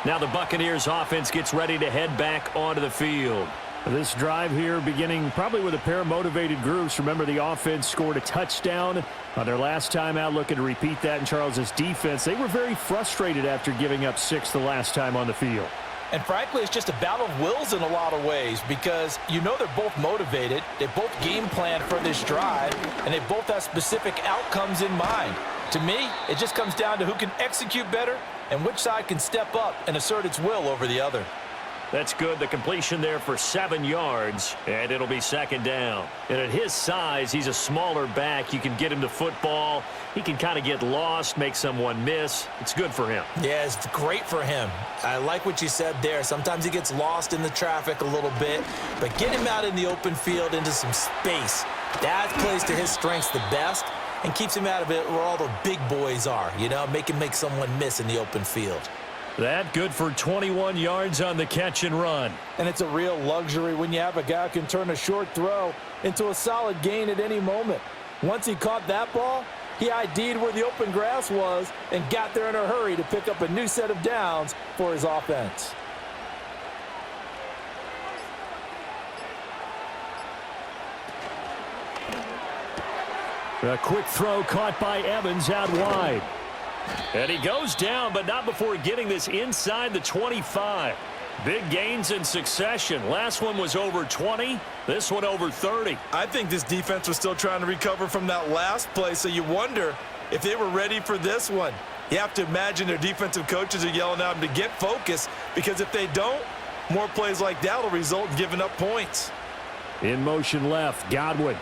Now the Buccaneers offense gets ready to head back onto the field. This drive here beginning probably with a pair of motivated groups. Remember, the offense scored a touchdown on their last time out, looking to repeat that in Charles's defense. They were very frustrated after giving up 6 the last time on the field. And frankly, it's just a battle of wills in a lot of ways because you know they're both motivated. They both game plan for this drive, and they both have specific outcomes in mind. To me, it just comes down to who can execute better and which side can step up and assert its will over the other. That's good. The completion there for 7 yards, and it'll be second down. And at his size, he's a smaller back. You can get him to football. He can kind of get lost, make someone miss. It's good for him. Yeah, it's great for him. I like what you said there. Sometimes he gets lost in the traffic a little bit, but get him out in the open field into some space. That plays to his strengths the best and keeps him out of it where all the big boys are, you know, make someone miss in the open field. That good for 21 yards on the catch and run. And it's a real luxury when you have a guy who can turn a short throw into a solid gain at any moment. Once he caught that ball, he ID'd where the open grass was and got there in a hurry to pick up a new set of downs for his offense. A quick throw caught by Evans out wide. And he goes down, but not before getting this inside the 25. Big gains in succession. Last one was over 20. This one over 30. I think this defense was still trying to recover from that last play, so you wonder if they were ready for this one. You have to imagine their defensive coaches are yelling at them to get focused, because if they don't, more plays like that will result in giving up points. In motion left, Godwin.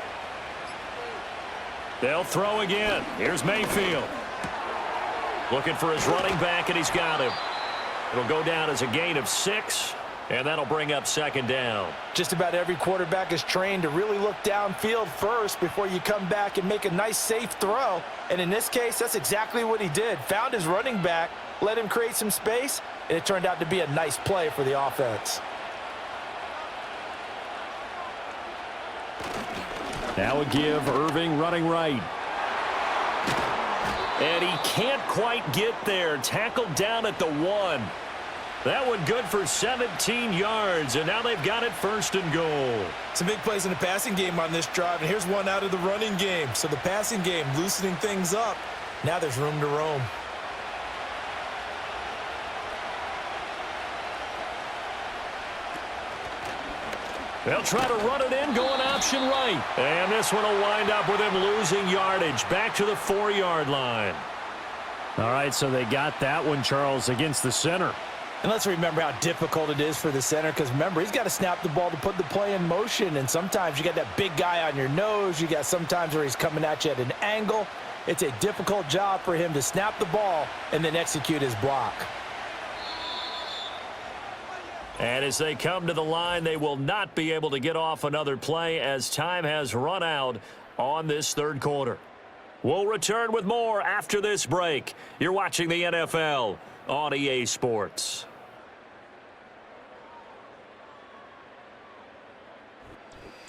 They'll throw again. Here's Mayfield. Looking for his running back, and he's got him. It'll go down as a gain of 6, and that'll bring up second down. Just about every quarterback is trained to really look downfield first before you come back and make a nice, safe throw. And in this case, that's exactly what he did. Found his running back, let him create some space, and it turned out to be a nice play for the offense. Now a give, Irving running right. And he can't quite get there. Tackled down at the 1. That one good for 17 yards, and now they've got it first and goal. Some big plays in the passing game on this drive, and here's one out of the running game. So the passing game loosening things up. Now there's room to roam. They'll try to run it in, going option right. And this one will wind up with him losing yardage back to the 4-yard line. All right, so they got that one, Charles, against the center. And let's remember how difficult it is for the center, because remember, he's got to snap the ball to put the play in motion, and sometimes you got that big guy on your nose. You got sometimes where he's coming at you at an angle. It's a difficult job for him to snap the ball and then execute his block. And as they come to the line, they will not be able to get off another play as time has run out on this third quarter. We'll return with more after this break. You're watching the NFL on EA Sports.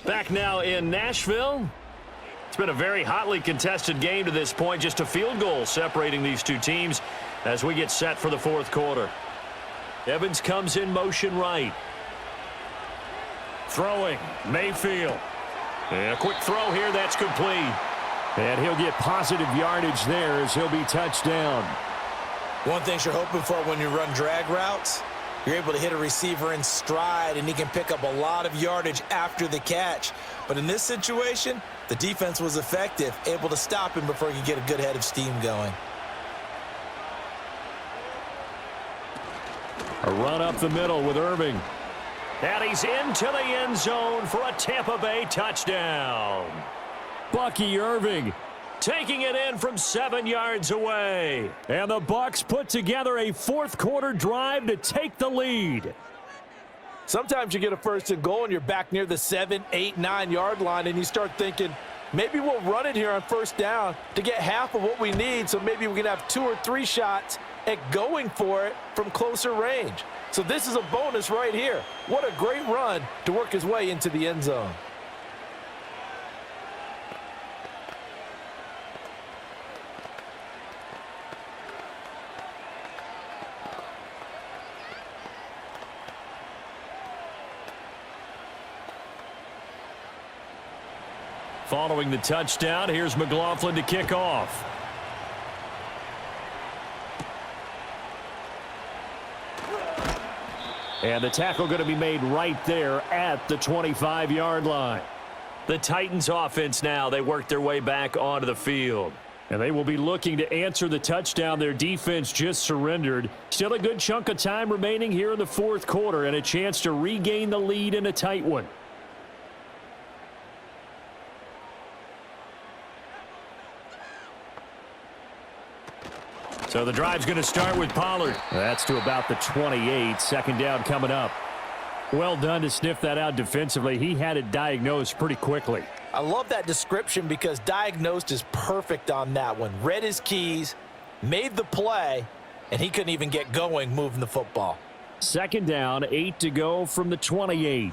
Back now in Nashville. It's been a very hotly contested game to this point. Just a field goal separating these two teams as we get set for the fourth quarter. Evans comes in motion right. Throwing, Mayfield. And a quick throw here, that's complete. And he'll get positive yardage there as he'll be touched down. One thing you're hoping for when you run drag routes, you're able to hit a receiver in stride, and he can pick up a lot of yardage after the catch. But in this situation, the defense was effective, able to stop him before he could get a good head of steam going. A run up the middle with Irving. And he's into the end zone for a Tampa Bay touchdown. Bucky Irving taking it in from 7 yards away. And the Bucs put together a fourth quarter drive to take the lead. Sometimes you get a first and goal and you're back near the 7, 8, 9-yard line, and you start thinking, maybe we'll run it here on first down to get half of what we need, so maybe we can have 2 or 3 shots at going for it from closer range. So this is a bonus right here. What a great run to work his way into the end zone. Following the touchdown, here's McLaughlin to kick off. And the tackle going to be made right there at the 25-yard line. The Titans offense now, they work their way back onto the field. And they will be looking to answer the touchdown their defense just surrendered. Still a good chunk of time remaining here in the fourth quarter and a chance to regain the lead in a tight one. So the drive's going to start with Pollard. That's to about the 28. Second down coming up. Well done to sniff that out defensively. He had it diagnosed pretty quickly. I love that description because diagnosed is perfect on that one. Read his keys, made the play, and he couldn't even get going moving the football. Second down, 8 to go from the 28.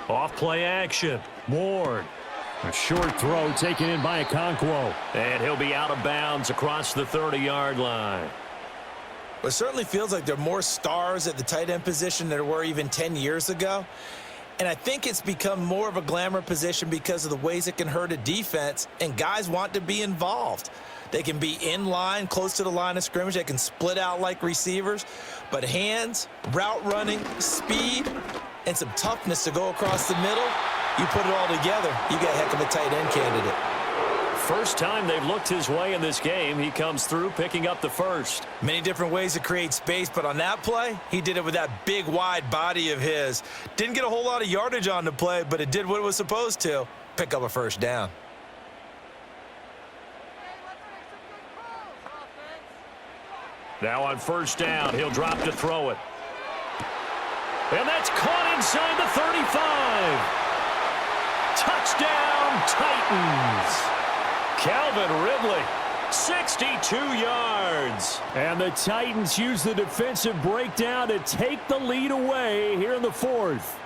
Off play action. Ward. A short throw taken in by Okonkwo. And he'll be out of bounds across the 30-yard line. It certainly feels like there are more stars at the tight end position than there were even 10 years ago. And I think it's become more of a glamour position because of the ways it can hurt a defense, and guys want to be involved. They can be in line, close to the line of scrimmage. They can split out like receivers. But hands, route running, speed, and some toughness to go across the middle, you put it all together, you got a heck of a tight end candidate. First time they've looked his way in this game. He comes through picking up the first. Many different ways to create space, but on that play, he did it with that big, wide body of his. Didn't get a whole lot of yardage on the play, but it did what it was supposed to, pick up a first down. Now on first down, he'll drop to throw it. And that's caught inside the 35. Touchdown, Titans. Calvin Ridley, 62 yards. And the Titans use the defensive breakdown to take the lead away here in the fourth.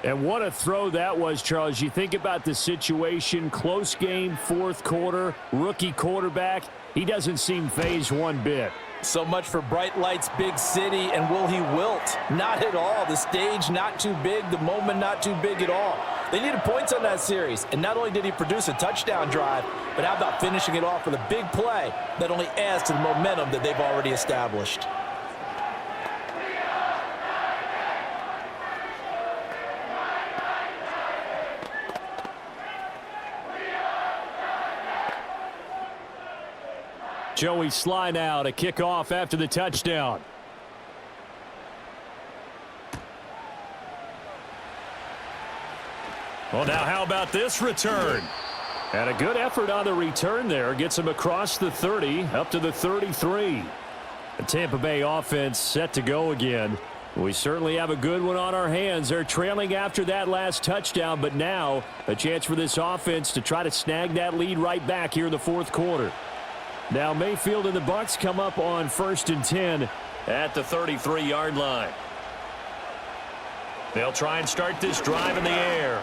And what a throw that was, Charles. You think about the situation, close game, fourth quarter, rookie quarterback. He doesn't seem fazed one bit. So much for bright lights, big city, and will he wilt? Not at all. The stage not too big, the moment not too big at all. They needed points on that series, and not only did he produce a touchdown drive, but how about finishing it off with a big play that only adds to the momentum that they've already established. Joey Sly now to kick off after the touchdown. Well, now how about this return? And a good effort on the return there. Gets him across the 30, up to the 33. The Tampa Bay offense set to go again. We certainly have a good one on our hands. They're trailing after that last touchdown, but now a chance for this offense to try to snag that lead right back here in the fourth quarter. Now Mayfield and the Bucs come up on 1st and 10 at the 33-yard line. They'll try and start this drive in the air.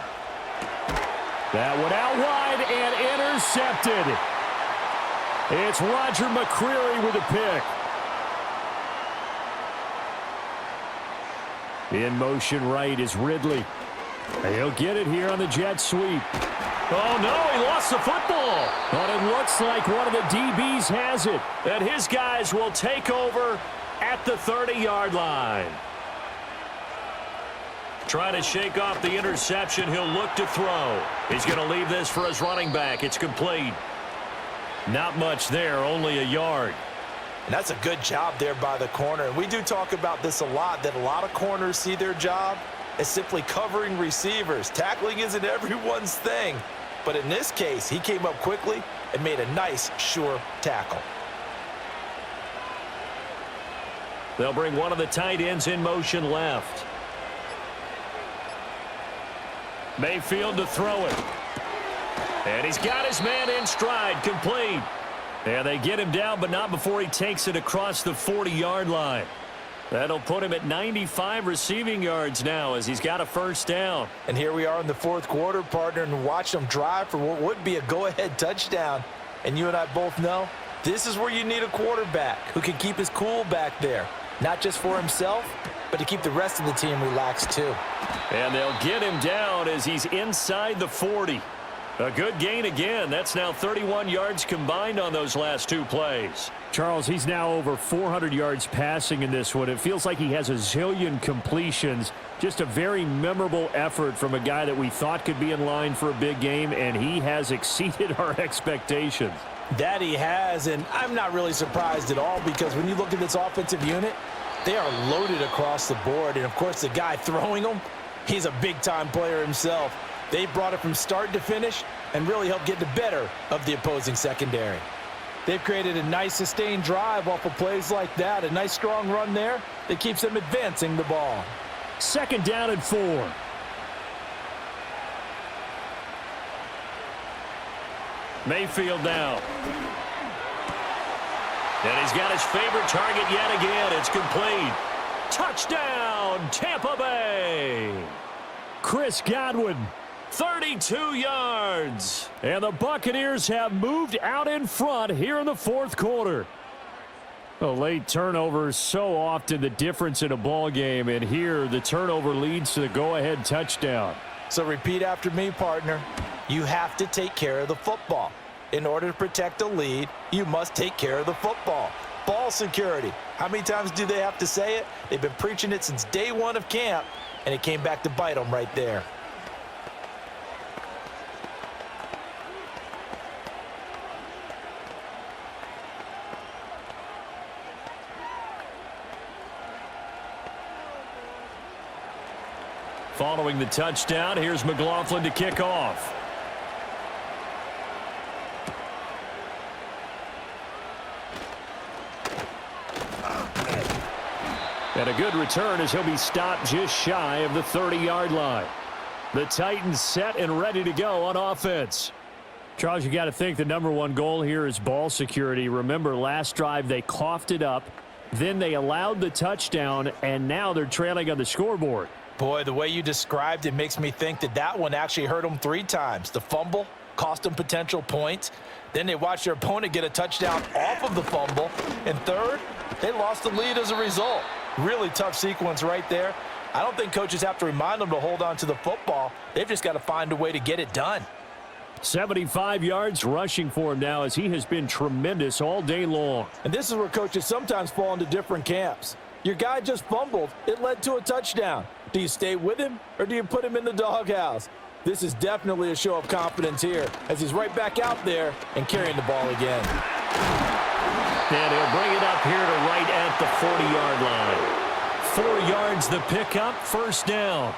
That one out wide and intercepted. It's Roger McCreary with a pick. In motion right is Ridley. He'll get it here on the jet sweep. Oh, no, he lost the football. But it looks like one of the DBs has it. And his guys will take over at the 30-yard line. Trying to shake off the interception. He'll look to throw. He's going to leave this for his running back. It's complete. Not much there, only a yard. And that's a good job there by the corner. And we do talk about this a lot, that a lot of corners see their job as simply covering receivers. Tackling isn't everyone's thing. But in this case, he came up quickly and made a nice, sure tackle. They'll bring one of the tight ends in motion left. Mayfield to throw it. And he's got his man in stride, complete. And they get him down, but not before he takes it across the 40-yard line. That'll put him at 95 receiving yards now as he's got a first down. And here we are in the fourth quarter, partner, and watch them drive for what would be a go-ahead touchdown. And you and I both know this is where you need a quarterback who can keep his cool back there. Not just for himself, but to keep the rest of the team relaxed too. And they'll get him down as he's inside the 40. A good gain again. That's now 31 yards combined on those last two plays. Charles, he's now over 400 yards passing in this one. It feels like he has a zillion completions. Just a very memorable effort from a guy that we thought could be in line for a big game, and he has exceeded our expectations. That he has, and I'm not really surprised at all because when you look at this offensive unit, they are loaded across the board. And, of course, the guy throwing them, he's a big-time player himself. They brought it from start to finish and really helped get the better of the opposing secondary. They've created a nice sustained drive off of plays like that. A nice strong run there that keeps them advancing the ball. 2nd down and 4. Mayfield now. And he's got his favorite target yet again. It's complete. Touchdown, Tampa Bay. Chris Godwin. 32 yards. And the Buccaneers have moved out in front here in the fourth quarter. A late turnover is so often the difference in a ball game, and here the turnover leads to the go-ahead touchdown. So repeat after me, partner. You have to take care of the football. In order to protect a lead, you must take care of the football. Ball security. How many times do they have to say it? They've been preaching it since day one of camp, and it came back to bite them right there. Following the touchdown, here's McLaughlin to kick off. And a good return as he'll be stopped just shy of the 30-yard line. The Titans set and ready to go on offense. Charles, you got to think the #1 goal here is ball security. Remember, last drive they coughed it up. Then they allowed the touchdown, and now they're trailing on the scoreboard. Boy, the way you described it makes me think that that one actually hurt them 3 times. The fumble cost them potential points. Then they watched their opponent get a touchdown off of the fumble. And third, they lost the lead as a result. Really tough sequence right there. I don't think coaches have to remind them to hold on to the football. They've just got to find a way to get it done. 75 yards rushing for him now as he has been tremendous all day long. And this is where coaches sometimes fall into different camps. Your guy just fumbled. It led to a touchdown. Do you stay with him or do you put him in the doghouse? This is definitely a show of confidence here as he's right back out there and carrying the ball again. And he'll bring it up here to right at the 40-yard line. 4 yards the pickup, first down.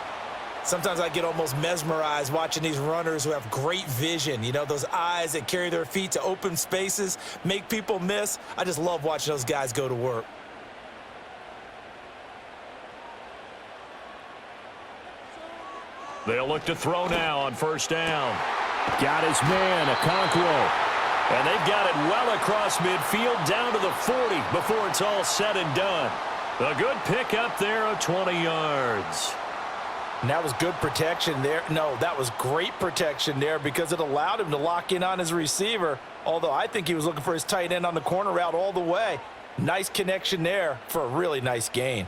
Sometimes I get almost mesmerized watching these runners who have great vision. You know, those eyes that carry their feet to open spaces, make people miss. I just love watching those guys go to work. They'll look to throw now on first down. Got his man, Okonkwo. And they've got it well across midfield down to the 40 before it's all said and done. A good pickup there of 20 yards. And that was good protection there. No, that was great protection there because it allowed him to lock in on his receiver, although I think he was looking for his tight end on the corner route all the way. Nice connection there for a really nice gain.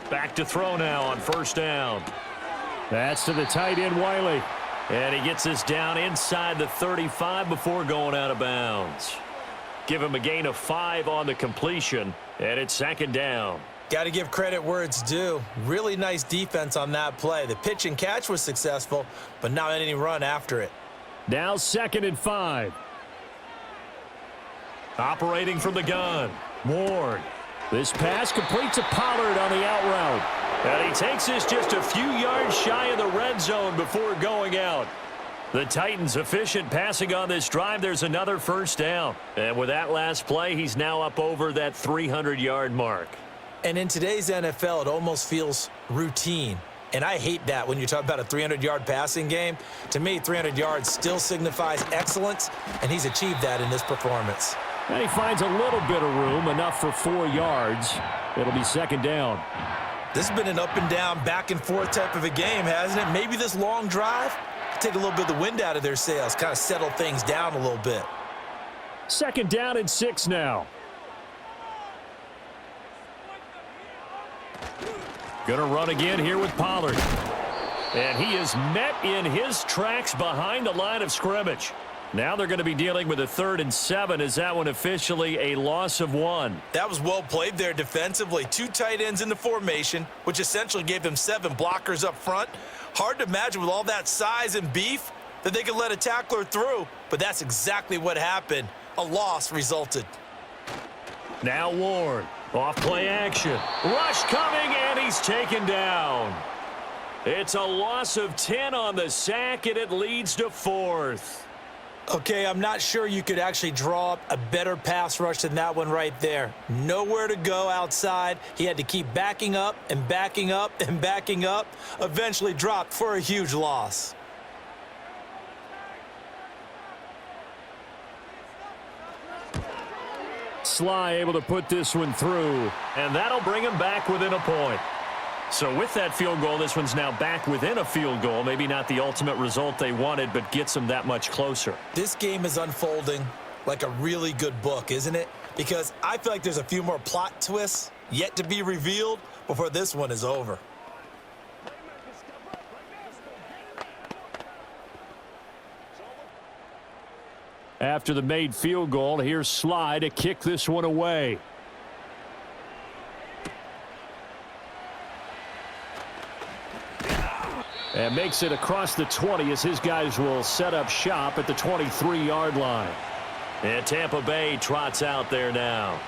Back to throw now on first down. That's to the tight end, Wiley. And he gets this down inside the 35 before going out of bounds. Give him a gain of 5 on the completion, and it's second down. Got to give credit where it's due. Really nice defense on that play. The pitch and catch was successful, but not any run after it. Now 2nd and 5. Operating from the gun, Ward. This pass completes a Pollard on the out route. And he takes this just a few yards shy of the red zone before going out. The Titans efficient passing on this drive. There's another first down. And with that last play, he's now up over that 300-yard mark. And in today's NFL, it almost feels routine. And I hate that when you talk about a 300-yard passing game. To me, 300 yards still signifies excellence, and he's achieved that in this performance. And he finds a little bit of room, enough for 4 yards. It'll be second down. This has been an up and down, back and forth type of a game, hasn't it? Maybe this long drive could take a little bit of the wind out of their sails, kind of settle things down a little bit. Second down and 6 now. Gonna run again here with Pollard. And he is met in his tracks behind the line of scrimmage. Now they're going to be dealing with a 3rd and 7. Is that one officially a loss of 1? That was well played there defensively. 2 tight ends in the formation, which essentially gave them 7 blockers up front. Hard to imagine with all that size and beef that they could let a tackler through, but that's exactly what happened. A loss resulted. Now Ward, off play action. Rush coming, and he's taken down. It's a loss of 10 on the sack, and it leads to 4th. Okay, I'm not sure you could actually draw up a better pass rush than that one right there. Nowhere to go outside. He had to keep backing up and backing up and backing up. Eventually dropped for a huge loss. Sly able to put this one through, and that'll bring him back within a point. So with that field goal, this one's now back within a field goal. Maybe not the ultimate result they wanted, but gets them that much closer. This game is unfolding like a really good book, isn't it? Because I feel like there's a few more plot twists yet to be revealed before this one is over. After the made field goal, here's Sly to kick this one away. And makes it across the 20 as his guys will set up shop at the 23-yard line. And Tampa Bay trots out there now.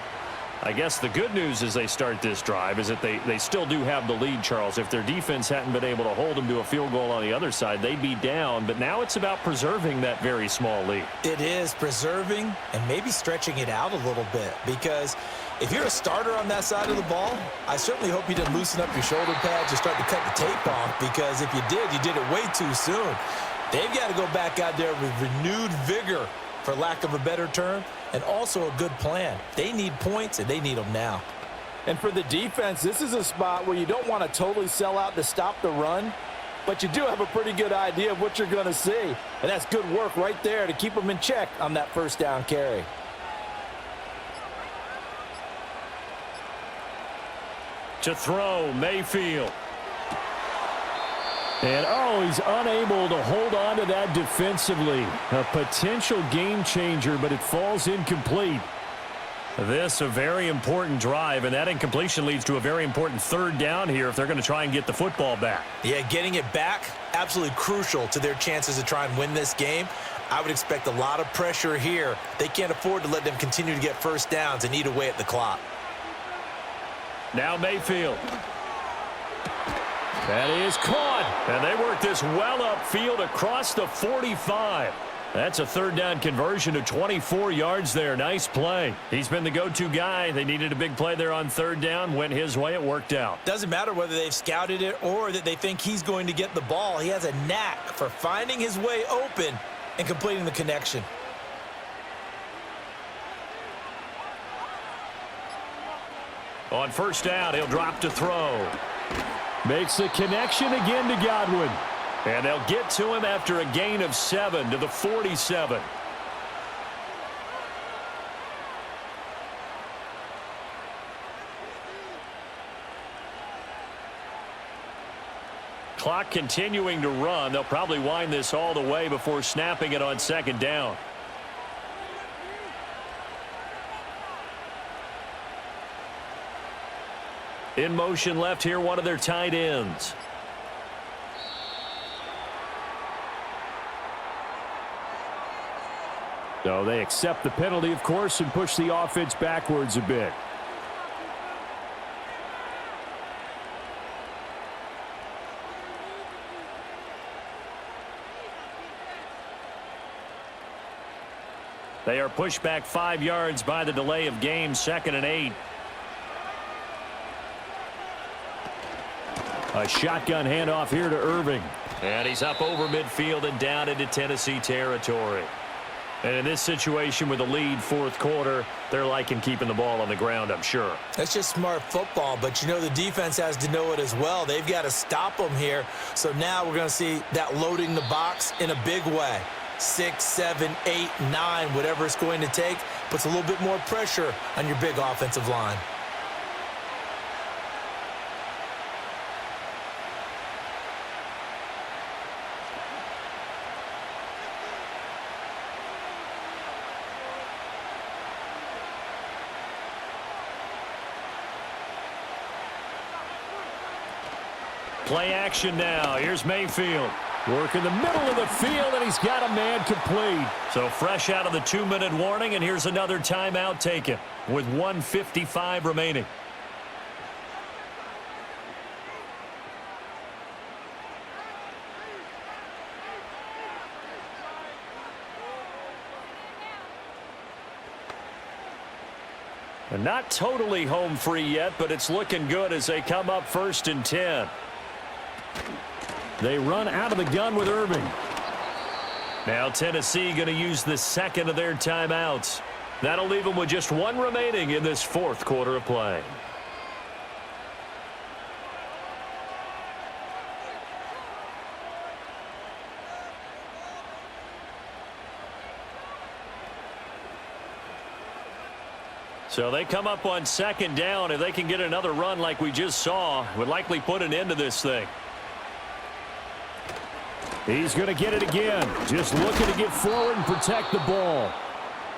I guess the good news as they start this drive is that they still do have the lead, Charles. If their defense hadn't been able to hold them to a field goal on the other side, they'd be down. But now it's about preserving that very small lead. It is preserving and maybe stretching it out a little bit, because if you're a starter on that side of the ball, I certainly hope you didn't loosen up your shoulder pads or start to cut the tape off, because if you did it way too soon. They've got to go back out there with renewed vigor, for lack of a better term, and also a good plan. They need points, and they need them now. And for the defense, this is a spot where you don't want to totally sell out to stop the run, but you do have a pretty good idea of what you're going to see. And that's good work right there to keep them in check on that first down carry. To throw, Mayfield. And, oh, he's unable to hold on to that defensively. A potential game changer, but it falls incomplete. This a very important drive, and that incompletion leads to a very important third down here if they're going to try and get the football back. Yeah, getting it back, absolutely crucial to their chances to try and win this game. I would expect a lot of pressure here. They can't afford to let them continue to get first downs and eat away at the clock. Now Mayfield. That is caught. And they work this well upfield across the 45. That's a third down conversion to 24 yards there. Nice play. He's been the go-to guy. They needed a big play there on third down. Went his way. It worked out. Doesn't matter whether they've scouted it or that they think he's going to get the ball. He has a knack for finding his way open and completing the connection. On first down, he'll drop to throw. Makes the connection again to Godwin. And they'll get to him after a gain of 7 to the 47. Clock continuing to run. They'll probably wind this all the way before snapping it on second down. In motion left here, one of their tight ends. So they accept the penalty, of course, and push the offense backwards a bit. They are pushed back 5 yards by the delay of game, 2nd and 8. A shotgun handoff here to Irving. And he's up over midfield and down into Tennessee territory. And in this situation with a lead, fourth quarter, they're liking keeping the ball on the ground, I'm sure. That's just smart football, but you know the defense has to know it as well. They've got to stop them here. So now we're going to see that loading the box in a big way. 6, 7, 8, 9, whatever it's going to take, puts a little bit more pressure on your big offensive line. Play action now. Here's Mayfield. Work in the middle of the field, and he's got a man complete. So fresh out of the 2-minute warning, and here's another timeout taken with 1:55 remaining. And not totally home free yet, but it's looking good as they come up 1st and 10. They run out of the gun with Irving. Now Tennessee going to use the second of their timeouts. That'll leave them with just one remaining in this fourth quarter of play. So they come up on second down. If they can get another run like we just saw, would likely put an end to this thing. He's going to get it again. Just looking to get forward and protect the ball.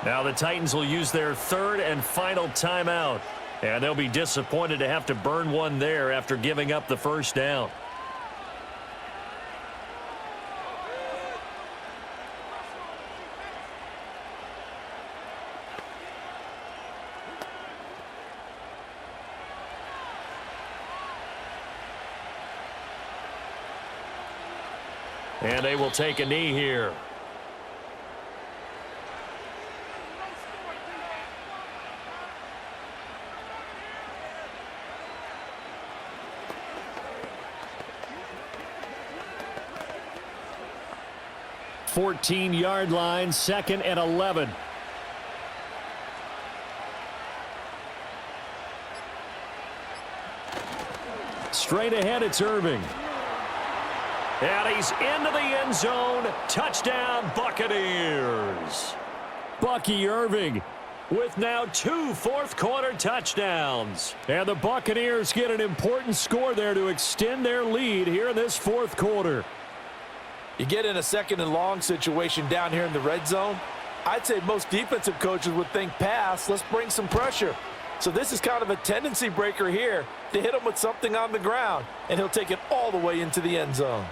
Now the Titans will use their third and final timeout. And they'll be disappointed to have to burn one there after giving up the first down. And they will take a knee here. Fourteen-yard line, 2nd and 11. straight ahead, it's Irving. And he's into the end zone. Touchdown, Buccaneers. Bucky Irving with now 2 fourth-quarter touchdowns. And the Buccaneers get an important score there to extend their lead here in this fourth quarter. You get in a second and long situation down here in the red zone. I'd say most defensive coaches would think pass, let's bring some pressure. So this is kind of a tendency breaker here to hit him with something on the ground, and he'll take it all the way into the end zone.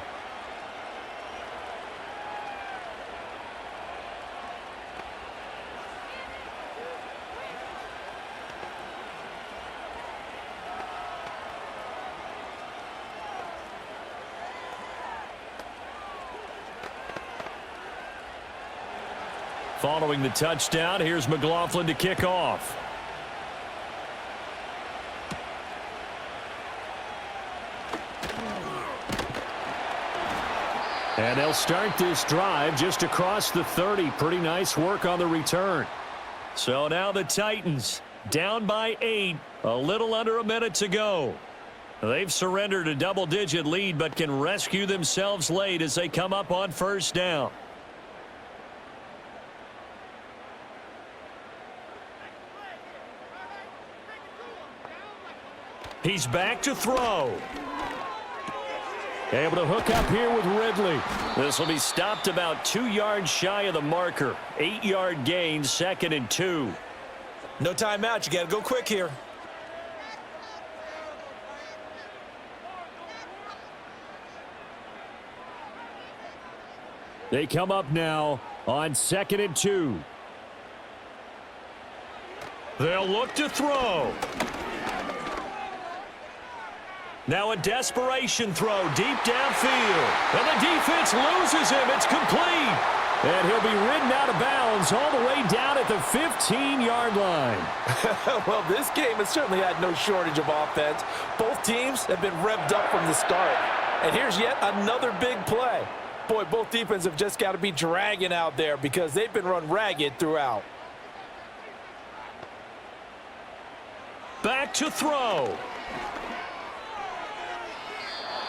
Following the touchdown, here's McLaughlin to kick off. And they'll start this drive just across the 30. Pretty nice work on the return. So now the Titans down by 8. A little under a minute to go. They've surrendered a double-digit lead but can rescue themselves late as they come up on first down. He's back to throw. Able to hook up here with Ridley. This will be stopped about 2 yards shy of the marker. 8-yard gain, 2nd and 2. No timeout. You got to go quick here. They come up now on 2nd and 2. They'll look to throw. Now a desperation throw deep downfield. And the defense loses him. It's complete. And he'll be ridden out of bounds all the way down at the 15-yard line. Well, this game has certainly had no shortage of offense. Both teams have been revved up from the start. And here's yet another big play. Boy, both defenses have just got to be dragging out there because they've been run ragged throughout. Back to throw.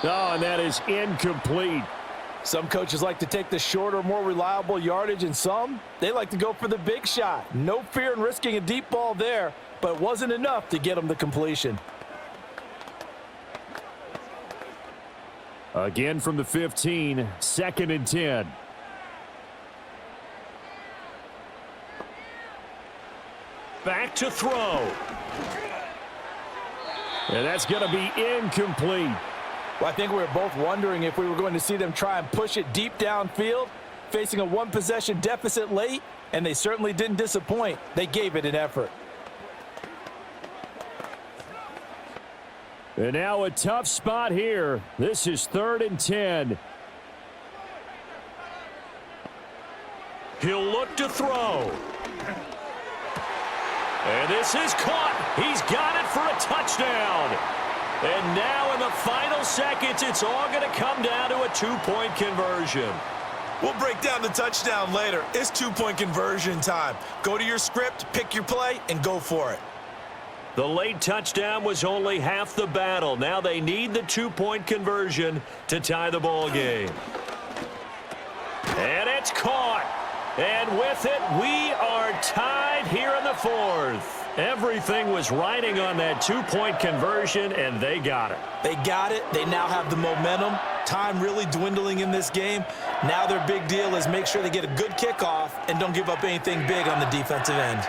Oh, and that is incomplete. Some coaches like to take the shorter, more reliable yardage, and some, they like to go for the big shot. No fear in risking a deep ball there, but it wasn't enough to get them the completion. Again from the 15, 2nd and 10. Back to throw. And that's going to be incomplete. Well, I think we were both wondering if we were going to see them try and push it deep downfield, facing a one-possession deficit late, and they certainly didn't disappoint. They gave it an effort. And now a tough spot here. This is 3rd and 10. He'll look to throw. And this is caught. He's got it for a touchdown. And now in the final seconds, it's all going to come down to a 2-point conversion. We'll break down the touchdown later. It's 2-point conversion time. Go to your script, pick your play, and go for it. The late touchdown was only half the battle. Now they need the 2-point conversion to tie the ball game. And it's caught. And with it, we are tied here in the 4th. Everything was riding on that 2-point conversion, and they got it. They got it. They now have the momentum. Time really dwindling in this game. Now their big deal is make sure they get a good kickoff and don't give up anything big on the defensive end.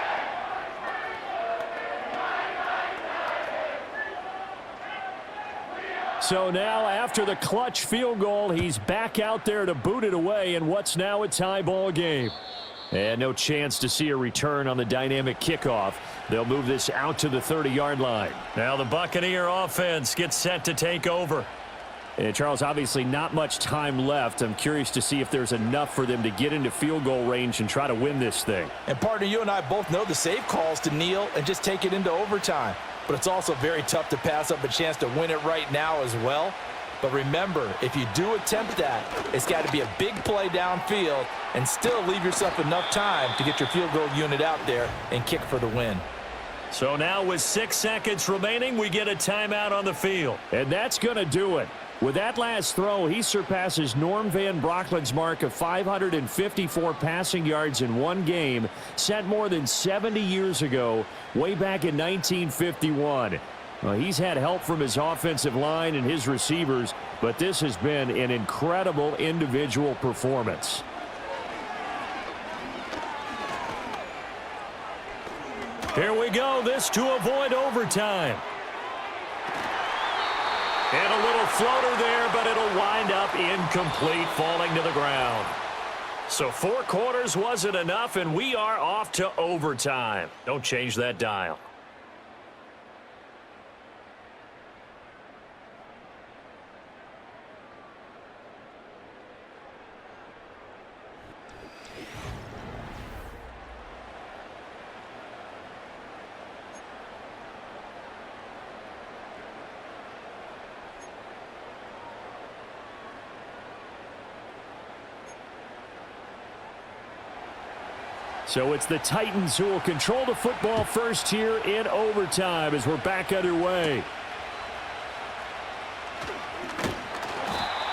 So now after the clutch field goal, he's back out there to boot it away in what's now a tie ball game. And no chance to see a return on the dynamic kickoff. They'll move this out to the 30-yard line. Now the Buccaneer offense gets set to take over. And Charles, obviously not much time left. I'm curious to see if there's enough for them to get into field goal range and try to win this thing. And partner, you and I both know the safe calls to kneel and just take it into overtime. But it's also very tough to pass up a chance to win it right now as well. But remember, if you do attempt that, it's got to be a big play downfield and still leave yourself enough time to get your field goal unit out there and kick for the win. So now with 6 seconds remaining, we get a timeout on the field. And that's going to do it. With that last throw, he surpasses Norm Van Brocklin's mark of 554 passing yards in one game, set more than 70 years ago, way back in 1951. He's had help from his offensive line and his receivers, but this has been an incredible individual performance. Here we go. This to avoid overtime. And a little floater there, but it'll wind up incomplete, falling to the ground. So 4 quarters wasn't enough, and we are off to overtime. Don't change that dial. So it's the Titans who will control the football first here in overtime as we're back underway.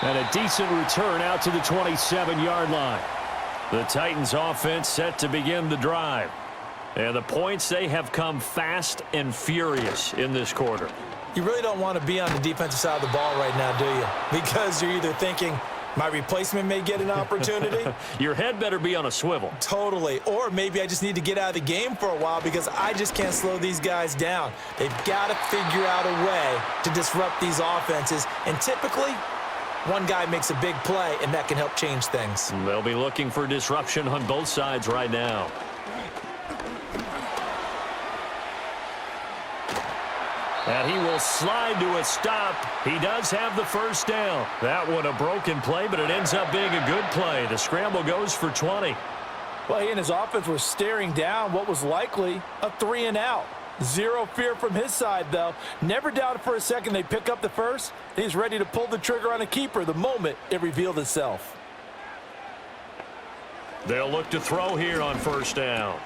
And a decent return out to the 27-yard line. The Titans offense set to begin the drive. And the points, they have come fast and furious in this quarter. You really don't want to be on the defensive side of the ball right now, do you? Because you're either thinking, my replacement may get an opportunity. Your head better be on a swivel. Totally. Or maybe I just need to get out of the game for a while because I just can't slow these guys down. They've got to figure out a way to disrupt these offenses. And typically, one guy makes a big play, and that can help change things. They'll be looking for disruption on both sides right now. And he will slide to a stop. He does have the first down. That one a broken play, but it ends up being a good play. The scramble goes for 20. Well, he and his offense were staring down what was likely a 3-and-out. Zero fear from his side, though. Never doubted for a second they pick up the first. He's ready to pull the trigger on a keeper the moment it revealed itself. They'll look to throw here on first down.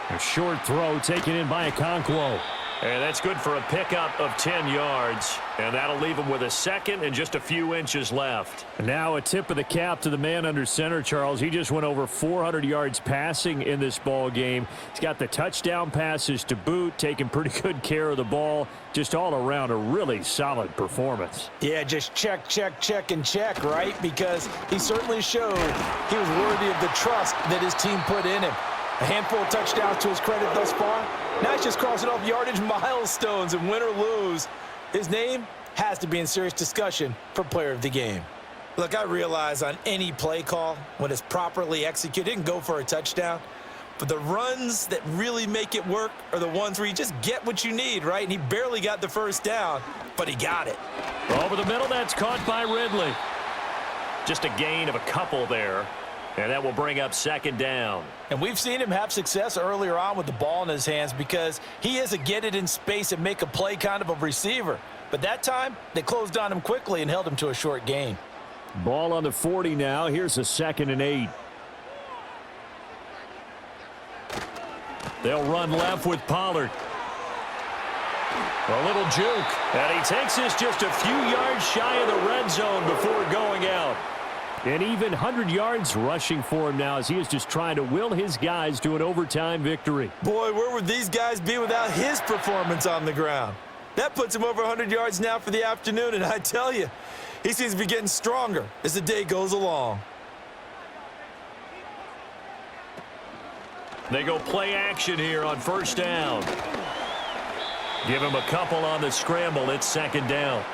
A short throw taken in by Okonkwo. And that's good for a pickup of 10 yards. And that'll leave him with a second and just a few inches left. Now a tip of the cap to the man under center, Charles. He just went over 400 yards passing in this ball game. He's got the touchdown passes to boot, taking pretty good care of the ball. Just all around a really solid performance. Yeah, just check, check, check, and check, right? Because he certainly showed he was worthy of the trust that his team put in him. A handful of touchdowns to his credit thus far. Now he's just crossing off yardage milestones, and win or lose, his name has to be in serious discussion for player of the game. Look, I realize on any play call, when it's properly executed, it can go for a touchdown. But the runs that really make it work are the ones where you just get what you need, right? And he barely got the first down, but he got it. Over the middle, that's caught by Ridley. Just a gain of a couple there. And that will bring up second down. And we've seen him have success earlier on with the ball in his hands because he is a get it in space and make a play kind of a receiver. But that time, they closed on him quickly and held him to a short gain. Ball on the 40 now. Here's a 2nd and 8. They'll run left with Pollard. A little juke. And he takes this just a few yards shy of the red zone before going out. And even 100 yards rushing for him now as he is just trying to will his guys to an overtime victory. Boy, where would these guys be without his performance on the ground? That puts him over 100 yards now for the afternoon, and I tell you, he seems to be getting stronger as the day goes along. They go play action here on first down. Give him a couple on the scramble. It's second down.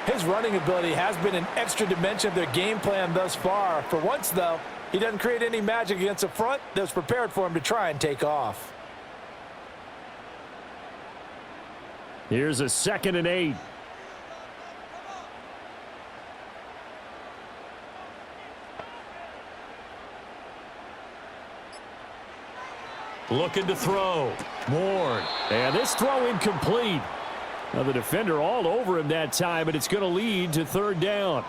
His running ability has been an extra dimension of their game plan thus far. For once, though, he doesn't create any magic against a front that's prepared for him to try and take off. Here's a 2nd and 8. Looking to throw. Ward. And this throw incomplete. Now the defender all over him that time, but it's going to lead to third down.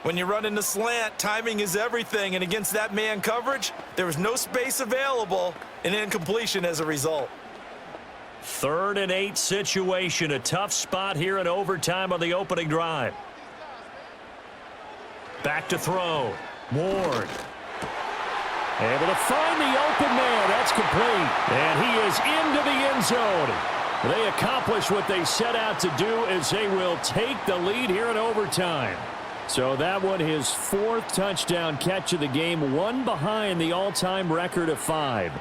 When you run in the slant, timing is everything, and against that man coverage, there was no space available, and incompletion as a result. 3rd and 8 situation. A tough spot here in overtime on the opening drive. Back to throw. Ward. Able to find the open man. That's complete. And he is into the end zone. They accomplish what they set out to do as they will take the lead here in overtime. So that one, his 4th touchdown catch of the game, one behind the all-time record of 5.